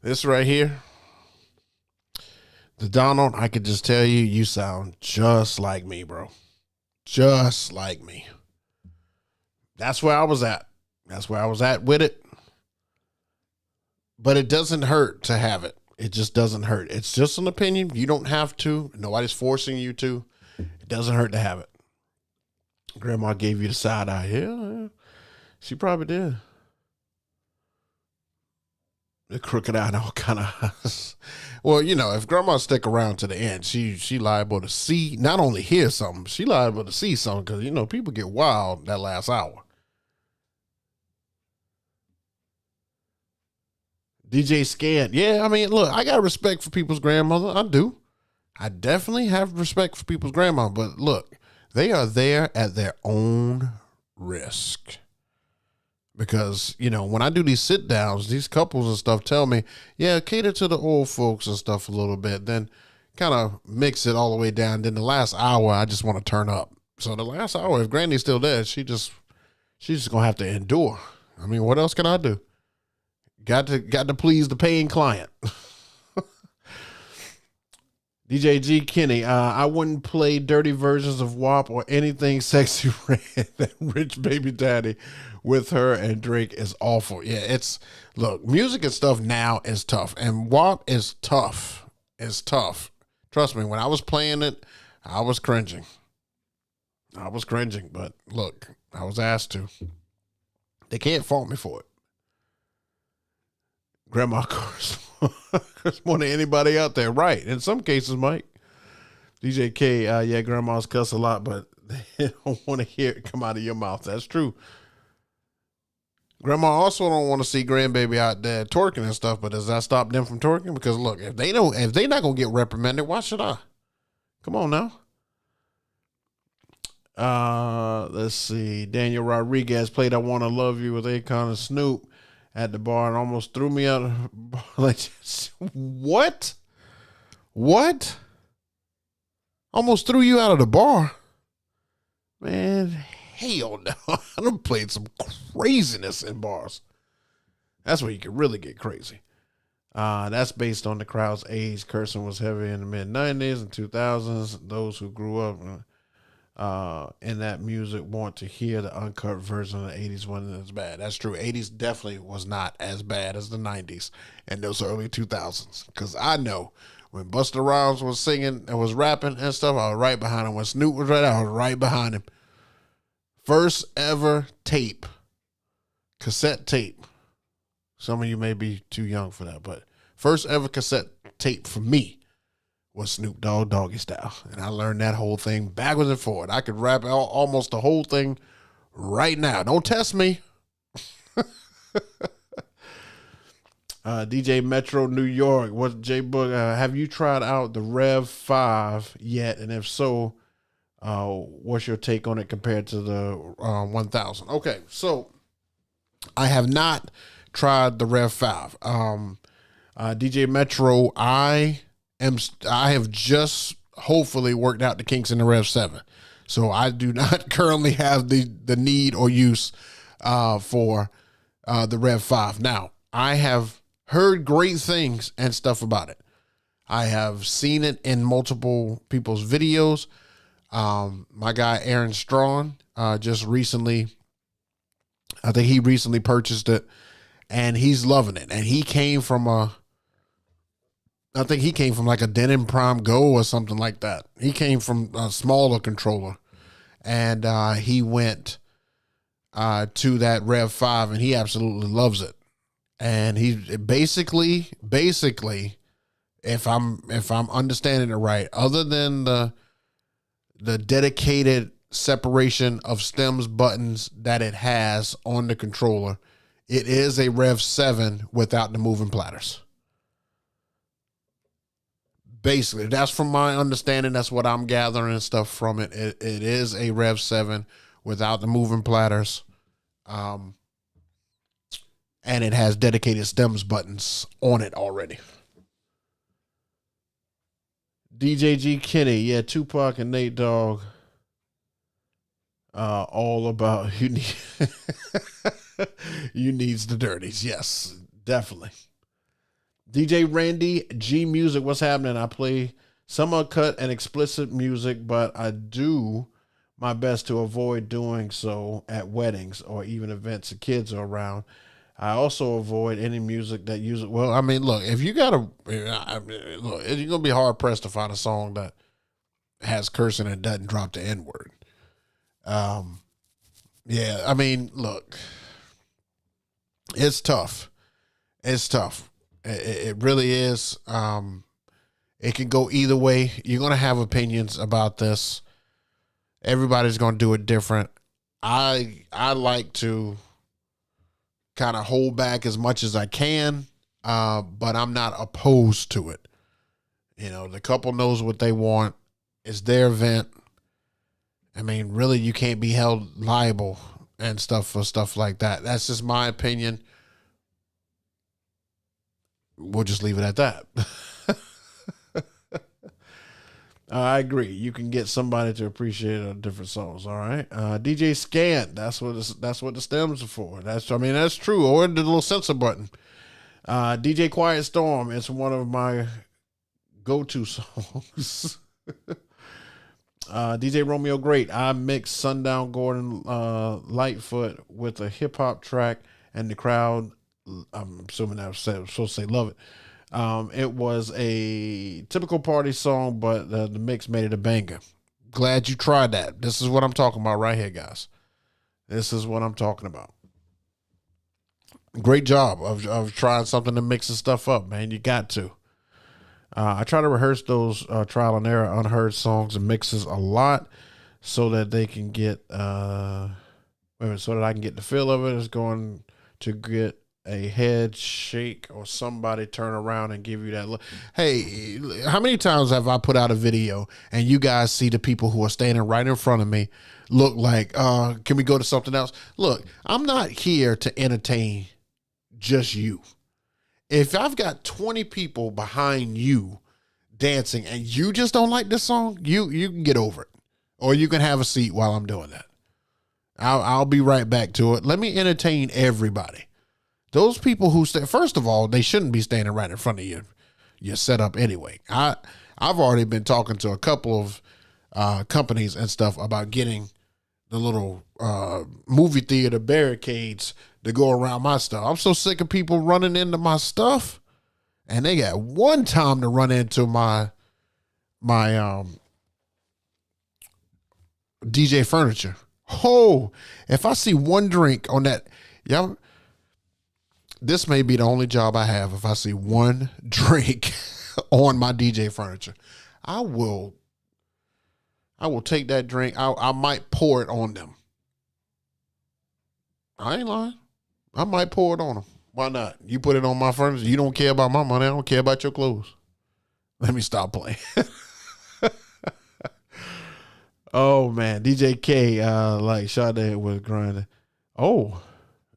the Donald, I could just tell you sound just like me, bro. Just like me. That's where I was at. With it. But it doesn't hurt to have it. It just doesn't hurt. It's just an opinion. You don't have to. Nobody's forcing you to. It doesn't hurt to have it. Grandma gave you the side eye. Yeah. She probably did. The crooked eye and all kind of. Well, if grandma stick around to the end, she liable to see, not only hear something, she liable to see something, because, people get wild that last hour. DJ Scan. Yeah, I mean, look, I got respect for people's grandmother. I do. I definitely have respect for people's grandma. But look, they are there at their own risk. Because, when I do these sit downs, these couples and stuff tell me, yeah, cater to the old folks and stuff a little bit. Then kind of mix it all the way down. Then the last hour, I just want to turn up. So the last hour, if Granny's still there, she's just going to have to endure. I mean, what else can I do? Got to please the paying client. DJ G Kenny, I wouldn't play dirty versions of WAP or anything Sexy Red. That Rich Baby Daddy with her and Drake is awful. Yeah, look, music and stuff now is tough, and WAP is tough. It's tough. Trust me, when I was playing it, I was cringing. But look, I was asked to. They can't fault me for it. Grandma curse more than anybody out there. Right. In some cases, Mike. DJ K, yeah, grandmas cuss a lot, but they don't want to hear it come out of your mouth. That's true. Grandma also don't want to see grandbaby out there twerking and stuff, but does that stop them from twerking? Because look, if they're not going to get reprimanded, why should I? Come on now. Let's see. Daniel Rodriguez played I Wanna Love You with Akon and Snoop at the bar and almost threw me out. Like, what? Almost threw you out of the bar? Man, hell no. I done played some craziness in bars. That's where you can really get crazy. That's based on the crowd's age. Cursing was heavy in the mid-90s and 2000s. Those who grew up in that music want to hear the uncut version of the 80s when it's bad. That's true. 80s definitely was not as bad as the 90s and those early 2000s. Because I know when Busta Rhymes was singing and was rapping and stuff, I was right behind him. When Snoop was right, I was right behind him. First ever tape, cassette tape. Some of you may be too young for that, but first ever cassette tape for me was Snoop Dogg Doggy Style. And I learned that whole thing backwards and forward. I could rap almost the whole thing right now. Don't test me. DJ Metro New York. What's JayBook? Have you tried out the Rev 5 yet? And if so, what's your take on it compared to the 1000? Okay, so I have not tried the Rev 5. DJ Metro, I have just hopefully worked out the kinks in the Rev 7. So I do not currently have the need or use for the Rev 5. Now, I have heard great things and stuff about it. I have seen it in multiple people's videos. My guy Aaron Strawn just recently, I think he recently purchased it, and he's loving it. And he came from I think he came from like a Denon Prime Go or something like that. He came from a smaller controller, and he went to that Rev 5, and he absolutely loves it. And he basically, if I'm understanding it right, other than the dedicated separation of stems buttons that it has on the controller, it is a Rev 7 without the moving platters. Basically, that's from my understanding. That's what I'm gathering and stuff from it. It is a Rev 7 without the moving platters. And it has dedicated stems buttons on it already. DJ G Kenny, yeah, Tupac and Nate Dogg. All about you need you needs the dirties. Yes, definitely. DJ Randy G Music, what's happening? I play some uncut and explicit music, but I do my best to avoid doing so at weddings or even events the kids are around. I also avoid any music that uses, well, I mean, look, if you got to, look, you're going to be hard pressed to find a song that has cursing and doesn't drop the N word. Yeah, I mean, look, it's tough. It's tough. It really is. It can go either way. You're going to have opinions about this. Everybody's going to do it different. I like to kind of hold back as much as I can, but I'm not opposed to it. You know, the couple knows what they want. It's their event. I mean, really, you can't be held liable and stuff for stuff like that. That's just my opinion. We'll just leave it at that. I agree. You can get somebody to appreciate different songs. All right. DJ Scan. That's what the stems are for. That's true. Or the little sensor button. DJ Quiet Storm. It's one of my go-to songs. DJ Romeo Great. I mixed Sundown Gordon Lightfoot with a hip hop track, and the crowd, I'm assuming I was supposed to say love it. It was a typical party song, but the mix made it a banger. Glad you tried that. This is what I'm talking about right here, guys. This is what I'm talking about. Great job of trying something to mix the stuff up, man. You got to. I try to rehearse those trial and error unheard songs and mixes a lot so that they can get so that I can get the feel of it. It's going to get a head shake or somebody turn around and give you that look. Hey, how many times have I put out a video and you guys see the people who are standing right in front of me look like, can we go to something else? Look, I'm not here to entertain just you. If I've got 20 people behind you dancing and you just don't like this song, you can get over it, or you can have a seat while I'm doing that. I'll be right back to it. Let me entertain everybody. Those people who first of all, they shouldn't be standing right in front of you. Your setup anyway. I've already been talking to a couple of companies and stuff about getting the little movie theater barricades to go around my stuff. I'm so sick of people running into my stuff, and they got one time to run into my DJ furniture. Oh, if I see one drink on that, yeah. This may be the only job I have. If I see one drink on my DJ furniture, I will take that drink. I might pour it on them. I ain't lying. I might pour it on them. Why not? You put it on my furniture. You don't care about my money. I don't care about your clothes. Let me stop playing. Oh man, DJ K, like Sade was grinding. Oh,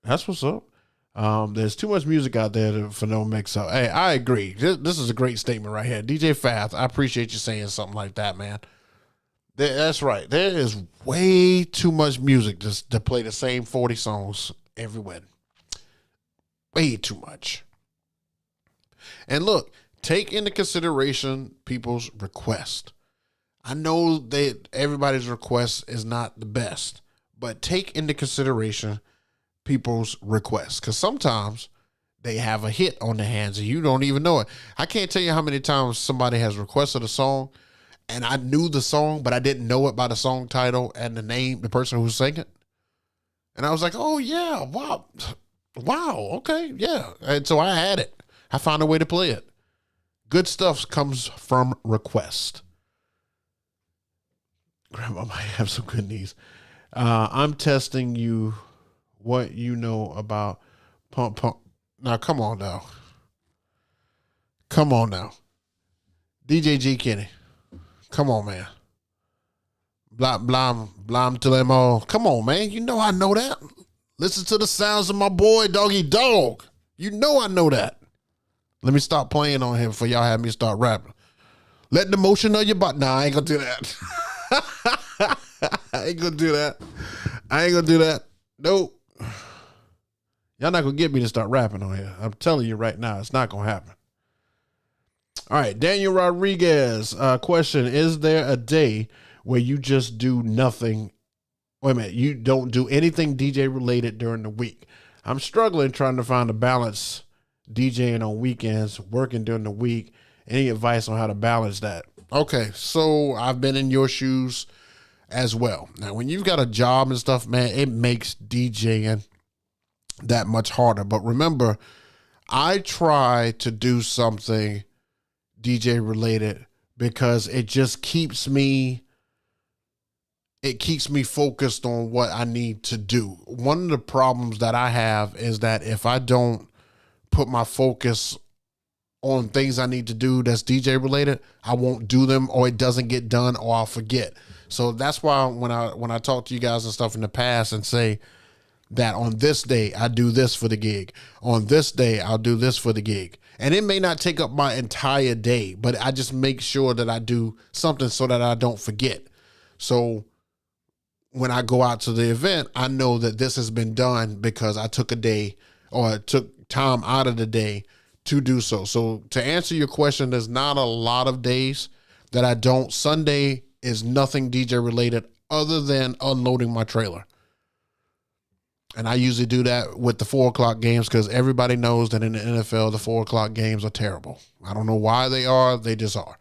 that's what's up. There's too much music out there for no mix up. Hey, I agree. This is a great statement right here. DJ Fath, I appreciate you saying something like that, man. That's right. There is way too much music just to play the same 40 songs every wedding. Way too much. And look, take into consideration people's request. I know that everybody's request is not the best, but take into consideration people's requests, because sometimes they have a hit on their hands and you don't even know it. I can't tell you how many times somebody has requested a song and I knew the song, but I didn't know it by the song title and the name, the person who sang it. And I was like, oh yeah, wow, okay, yeah. And so I had it. I found a way to play it. Good stuff comes from request. Grandma might have some good knees. I'm testing you what you know about pump. Now, come on now. Come on now. DJ G Kenny. Come on, man. Blam to them all. Come on, man. You know I know that. Listen to the sounds of my boy, Doggy Dog. You know I know that. Let me stop playing on him before y'all have me start rapping. Let the motion of your butt. Nah, I ain't gonna do that. I ain't gonna do that. Nope. Y'all not gonna get me to start rapping on here. I'm telling you right now, it's not gonna happen. All right, Daniel Rodriguez. Question: is there a day where you just do nothing? Wait a minute, you don't do anything DJ related during the week? I'm struggling trying to find a balance. DJing on weekends, working during the week. Any advice on how to balance that? Okay, so I've been in your shoes as well. Now, when you've got a job and stuff, man, it makes DJing that much harder. But remember, I try to do something DJ related because it just keeps me focused on what I need to do. One of the problems that I have is that if I don't put my focus on things I need to do that's DJ related, I won't do them, or it doesn't get done, or I'll forget. So that's why when I talk to you guys and stuff in the past and say that on this day I do this for the gig, on this day I'll do this for the gig, and it may not take up my entire day, but I just make sure that I do something so that I don't forget. So when I go out to the event, I know that this has been done because I took a day or took time out of the day to do so. So to answer your question, there's not a lot of days that I don't. Sunday is nothing DJ related other than unloading my trailer. And I usually do that with the 4 o'clock games because everybody knows that in the NFL, the 4 o'clock games are terrible. I don't know why they are. They just are.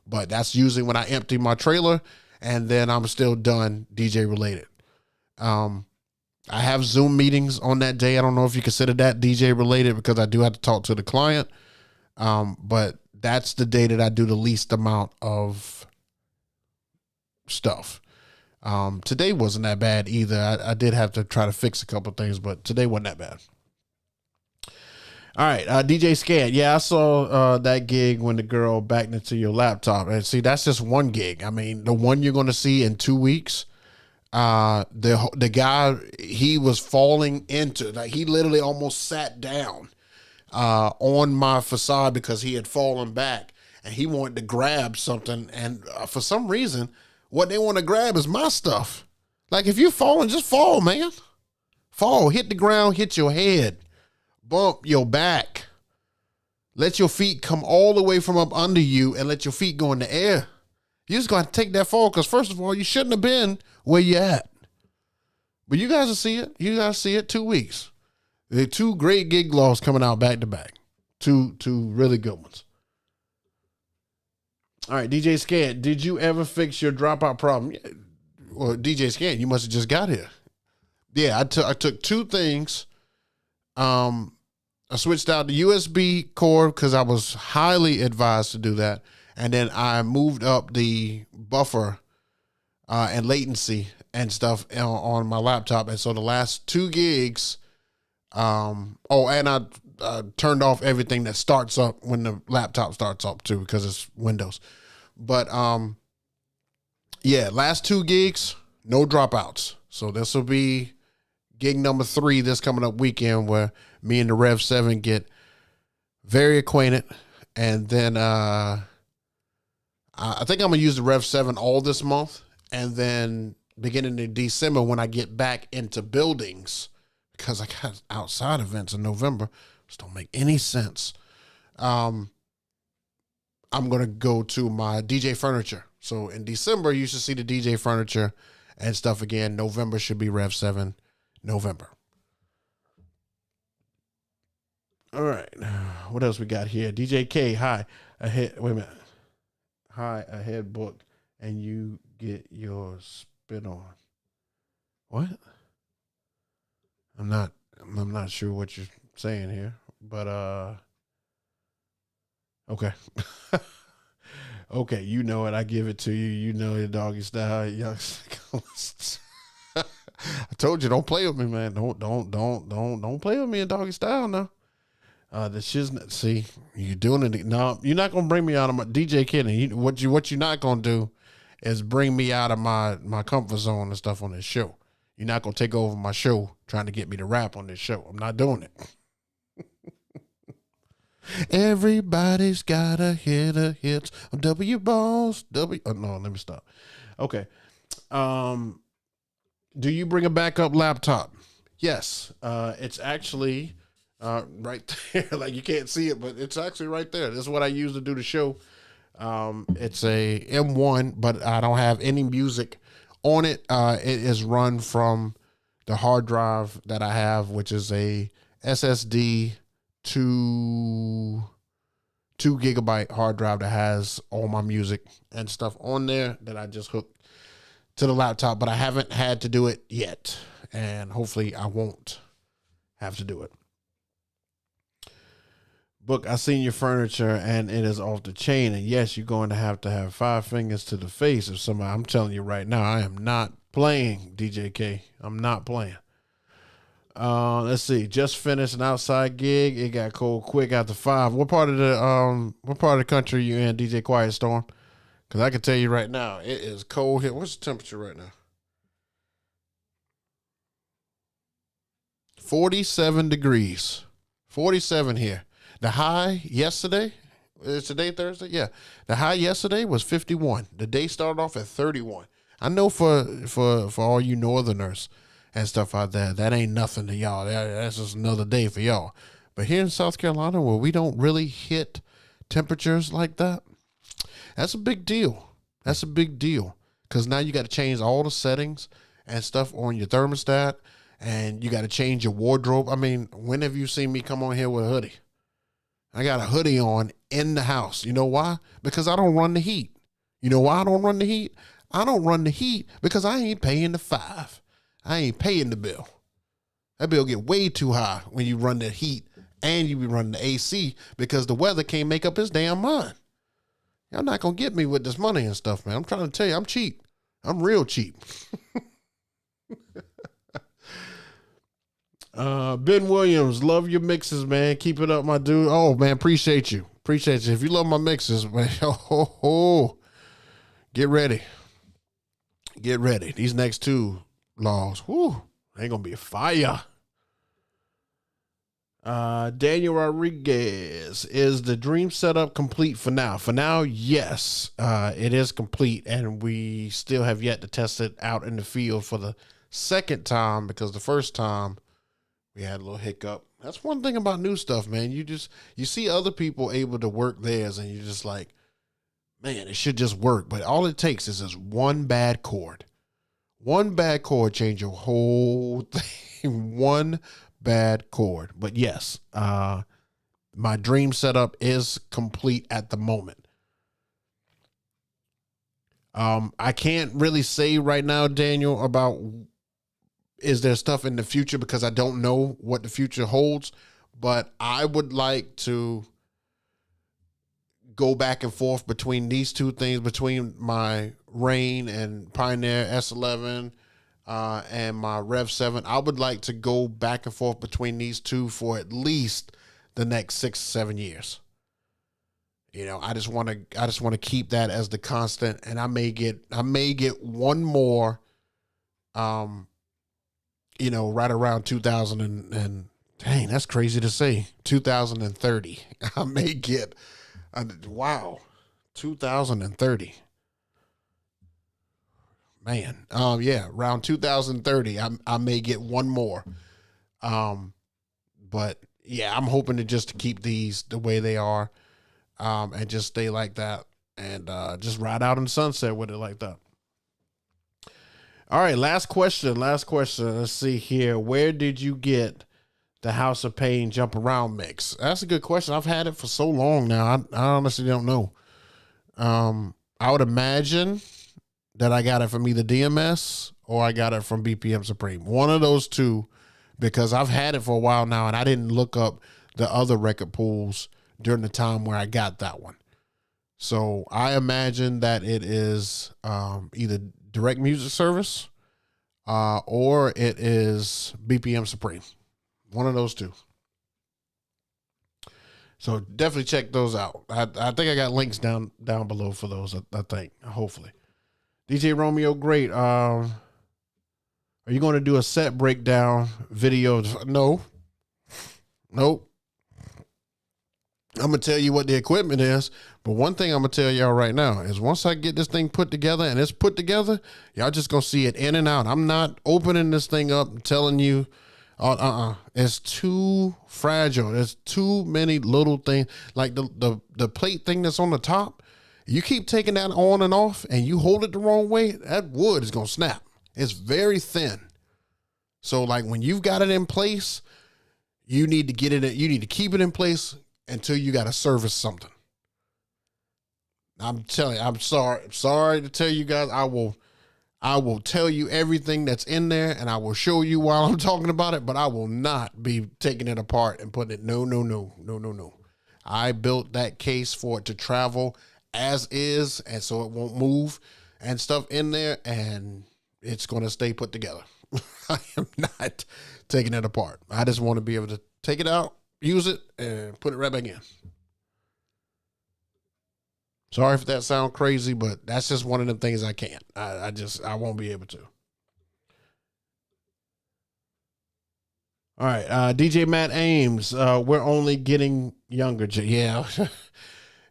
But that's usually when I empty my trailer and then I'm still done DJ related. I have Zoom meetings on that day. I don't know if you consider that DJ related because I do have to talk to the client. But that's the day that I do the least amount of stuff. Today wasn't that bad either. I did have to try to fix a couple of things, but today wasn't that bad. All right, DJ Scan. Yeah, I saw that gig when the girl backed into your laptop. And see, that's just one gig. I mean, the one you're going to see in 2 weeks, the guy, he was falling into, like, he literally almost sat down on my facade because he had fallen back and he wanted to grab something. And for some reason, what they want to grab is my stuff. Like, if you're falling, just fall, man. Fall, hit the ground, hit your head, bump your back. Let your feet come all the way from up under you and let your feet go in the air. You're just going to take that fall because, first of all, you shouldn't have been where you're at. But you guys will see it. You guys see it 2 weeks. The 2 great gig logs coming out back to back. Two really good ones. All right, DJ Scan, did you ever fix your dropout problem? Well, DJ Scan, you must have just got here. Yeah, I took 2 things. I switched out the USB cord because I was highly advised to do that. And then I moved up the buffer and latency and stuff on my laptop. And so the last 2 gigs, and I turned off everything that starts up when the laptop starts up too, because it's Windows. But last 2 gigs, no dropouts. So this will be gig number 3 this coming up weekend, where me and the Rev 7 get very acquainted. And then I think I'm gonna use the Rev 7 all this month, and then beginning in December when I get back into buildings, because I got outside events in November, which don't make any sense. I'm going to go to my DJ furniture. So in December, you should see the DJ furniture and stuff again. November should be Rev 7 November. All right. What else we got here? DJ K, hi. Wait a minute. Hi, ahead book, and you get your spit on. What? I'm not sure what you're saying here, but okay. Okay, you know it. I give it to you. You know it, doggy style. I told you, don't play with me, man. Don't play with me in doggy style now. The shiznit. See, you're doing it. No, you're not gonna bring me out of my DJ Kenny. What you're not gonna do is bring me out of my comfort zone and stuff on this show. You're not gonna take over my show trying to get me to rap on this show. I'm not doing it. Everybody's gotta hit a hits. W balls. Oh, no, let me stop. Okay. Do you bring a backup laptop? Yes. It's actually right there. Like you can't see it, but it's actually right there. This is what I use to do the show. It's a M1, but I don't have any music on it. It is run from the hard drive that I have, which is a SSD 2 gigabyte hard drive that has all my music and stuff on there that I just hooked to the laptop, but I haven't had to do it yet. And hopefully I won't have to do it. Book, I seen your furniture and it is off the chain. And yes, you're going to have 5 fingers to the face of somebody. I'm telling you right now, I am not playing, DJ K. I'm not playing. Let's see. Just finished an outside gig. It got cold quick after 5. What part of the country you in, DJ Quiet Storm? Because I can tell you right now, it is cold here. What's the temperature right now? 47 degrees. 47 here. The high yesterday, is today Thursday? Yeah. The high yesterday was 51. The day started off at 31. I know for all you northerners and stuff out there, that ain't nothing to y'all. That's just another day for y'all. But here in South Carolina, where we don't really hit temperatures like that, that's a big deal. That's a big deal. Because now you got to change all the settings and stuff on your thermostat, and you got to change your wardrobe. I mean, when have you seen me come on here with a hoodie? I got a hoodie on in the house. You know why? Because I don't run the heat. You know why I don't run the heat? I don't run the heat because I ain't paying the $5. I ain't paying the bill. That bill get way too high when you run the heat and you be running the AC because the weather can't make up its damn mind. Y'all not going to get me with this money and stuff, man. I'm trying to tell you, I'm cheap. I'm real cheap. Ben Williams, love your mixes, man. Keep it up, my dude. Oh, man, appreciate you. Appreciate you. If you love my mixes, man, get ready. Get ready. These next 2 laws, whoo, ain't going to be a fire. Daniel Rodriguez, is the dream setup complete for now? For now, yes, it is complete, and we still have yet to test it out in the field for the second time because the first time we had a little hiccup. That's one thing about new stuff, man. You see other people able to work theirs, and you're just like, man, it should just work. But all it takes is this one bad chord. One bad chord change your whole thing. One bad chord. But yes, my dream setup is complete at the moment. I can't really say right now, Daniel, about is there stuff in the future because I don't know what the future holds, but I would like to go back and forth between these 2 things, between my Rain and Pioneer S11 and my Rev 7. I would like to go back and forth between these 2 for at least the next 6-7 years. You know, I just want to keep that as the constant, and I may get one more you know, right around 2000 and dang, that's crazy to say, 2030. I may get, wow, 2030. Man, yeah, around 2030, I may get one more. But yeah, I'm hoping to just to keep these the way they are, and just stay like that, and just ride out in the sunset with it like that. All right, last question. Last question. Let's see here. Where did you get the House of Pain jump around mix? That's a good question. I've had it for so long now. I honestly don't know. I would imagine that I got it from either DMS or I got it from BPM Supreme. One of those two, because I've had it for a while now and I didn't look up the other record pools during the time where I got that one. So I imagine that it is either Direct Music Service or it is BPM Supreme. One of those two. So definitely check those out. I think I got links down below for those, I think, hopefully. DJ Romeo, great. Are you going to do a set breakdown video? No. Nope. I'm going to tell you what the equipment is, but one thing I'm going to tell y'all right now is once I get this thing put together and it's put together, y'all just going to see it in and out. I'm not opening this thing up and telling you, it's too fragile. There's too many little things. Like the plate thing that's on the top, you keep taking that on and off and you hold it the wrong way, that wood is going to snap. It's very thin. So like when you've got it in place, you need to get it, you need to keep it in place until you got to service something. I'm telling you, I'm sorry to tell you guys, I will tell you everything that's in there and I will show you while I'm talking about it, but I will not be taking it apart and putting it. No. I built that case for it to travel as is, and so it won't move and stuff in there, and it's going to stay put together. I am not taking it apart. I just want to be able to take it out, use it, and put it right back in. Sorry if that sounds crazy, but that's just one of the things I can't. I won't be able to. All right, DJ Matt Ames, we're only getting younger. Yeah,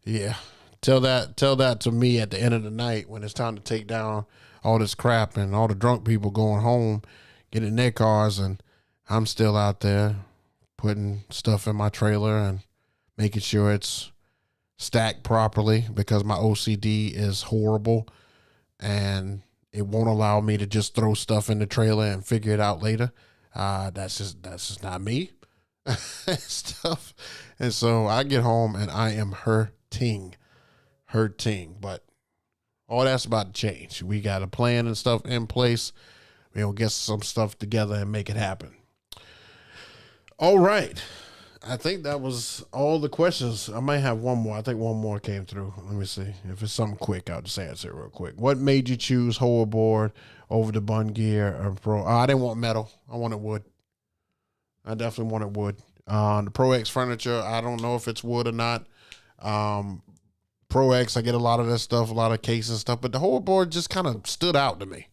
yeah. Tell that to me at the end of the night when it's time to take down all this crap and all the drunk people going home, getting in their cars, and I'm still out there putting stuff in my trailer and making sure it's stacked properly because my OCD is horrible and it won't allow me to just throw stuff in the trailer and figure it out later. That's just not me. Stuff. And so I get home and I am hurting, but all that's about to change. We got a plan and stuff in place. We'll get some stuff together and make it happen. All right. I think that was all the questions. I might have one more. I think one more came through. Let me see. If it's something quick, I'll just answer it real quick. What made you choose hoverboard over the Bun Gear or Pro? I didn't want metal. I wanted wood. I definitely wanted wood. The Pro X furniture, I don't know if it's wood or not. Pro X, I get a lot of that stuff, a lot of cases and stuff, but the hoverboard just kind of stood out to me.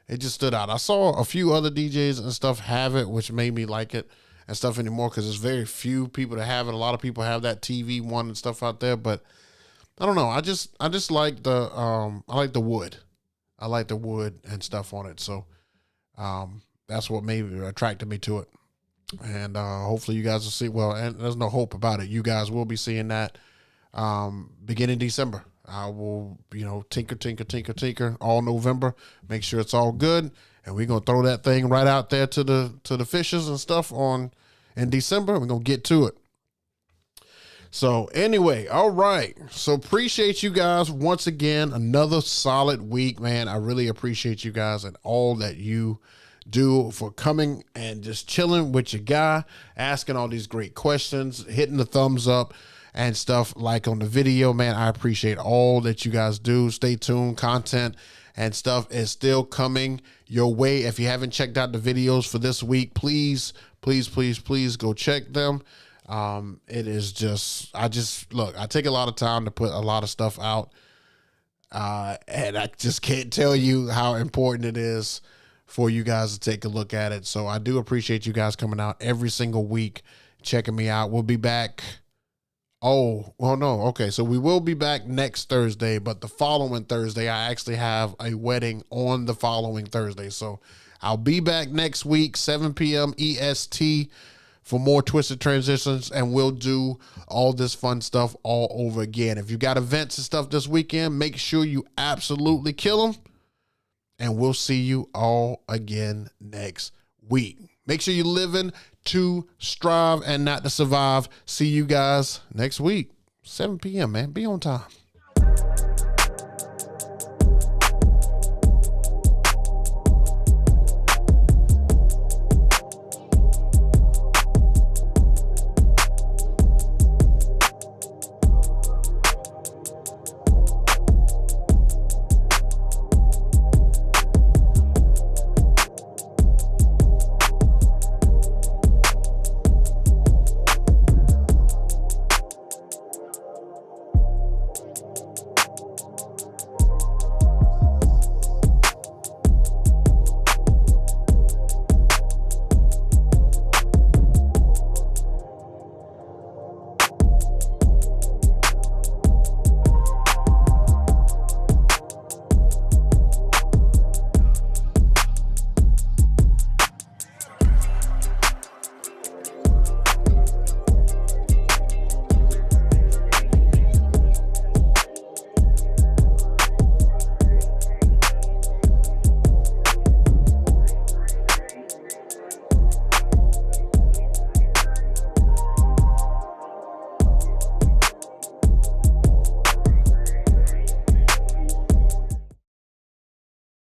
It just stood out. I saw a few other DJs and stuff have it, which made me like it and stuff anymore because there's very few people that have it. A lot of people have that TV one and stuff out there, but I don't know. I just like the I like the wood. I like the wood and stuff on it. So that's what maybe attracted me to it. And hopefully you guys will see. Well, and there's no hope about it. You guys will be seeing that beginning December. I will, tinker all November. Make sure it's all good. And we're going to throw that thing right out there to the fishes and stuff in December. We're going to get to it. So anyway, all right. So appreciate you guys once again. Another solid week, man. I really appreciate you guys and all that you do for coming and just chilling with your guy, asking all these great questions, hitting the thumbs up and stuff like on the video, man. I appreciate all that you guys do. Stay tuned. Content and stuff is still coming your way. If you haven't checked out the videos for this week, please go check them. It is just, look, I take a lot of time to put a lot of stuff out. And I just can't tell you how important it is for you guys to take a look at it. So I do appreciate you guys coming out every single week, checking me out. We'll be back. Oh, well, no. Okay. So we will be back next Thursday, but the following Thursday, I actually have a wedding on the following Thursday. So I'll be back next week, 7 p.m. EST for more Twisted Transitions, and we'll do all this fun stuff all over again. If you got events and stuff this weekend, make sure you absolutely kill them, and we'll see you all again next week. Make sure you're living to strive and not to survive. See you guys next week, 7 p.m., man. Be on time.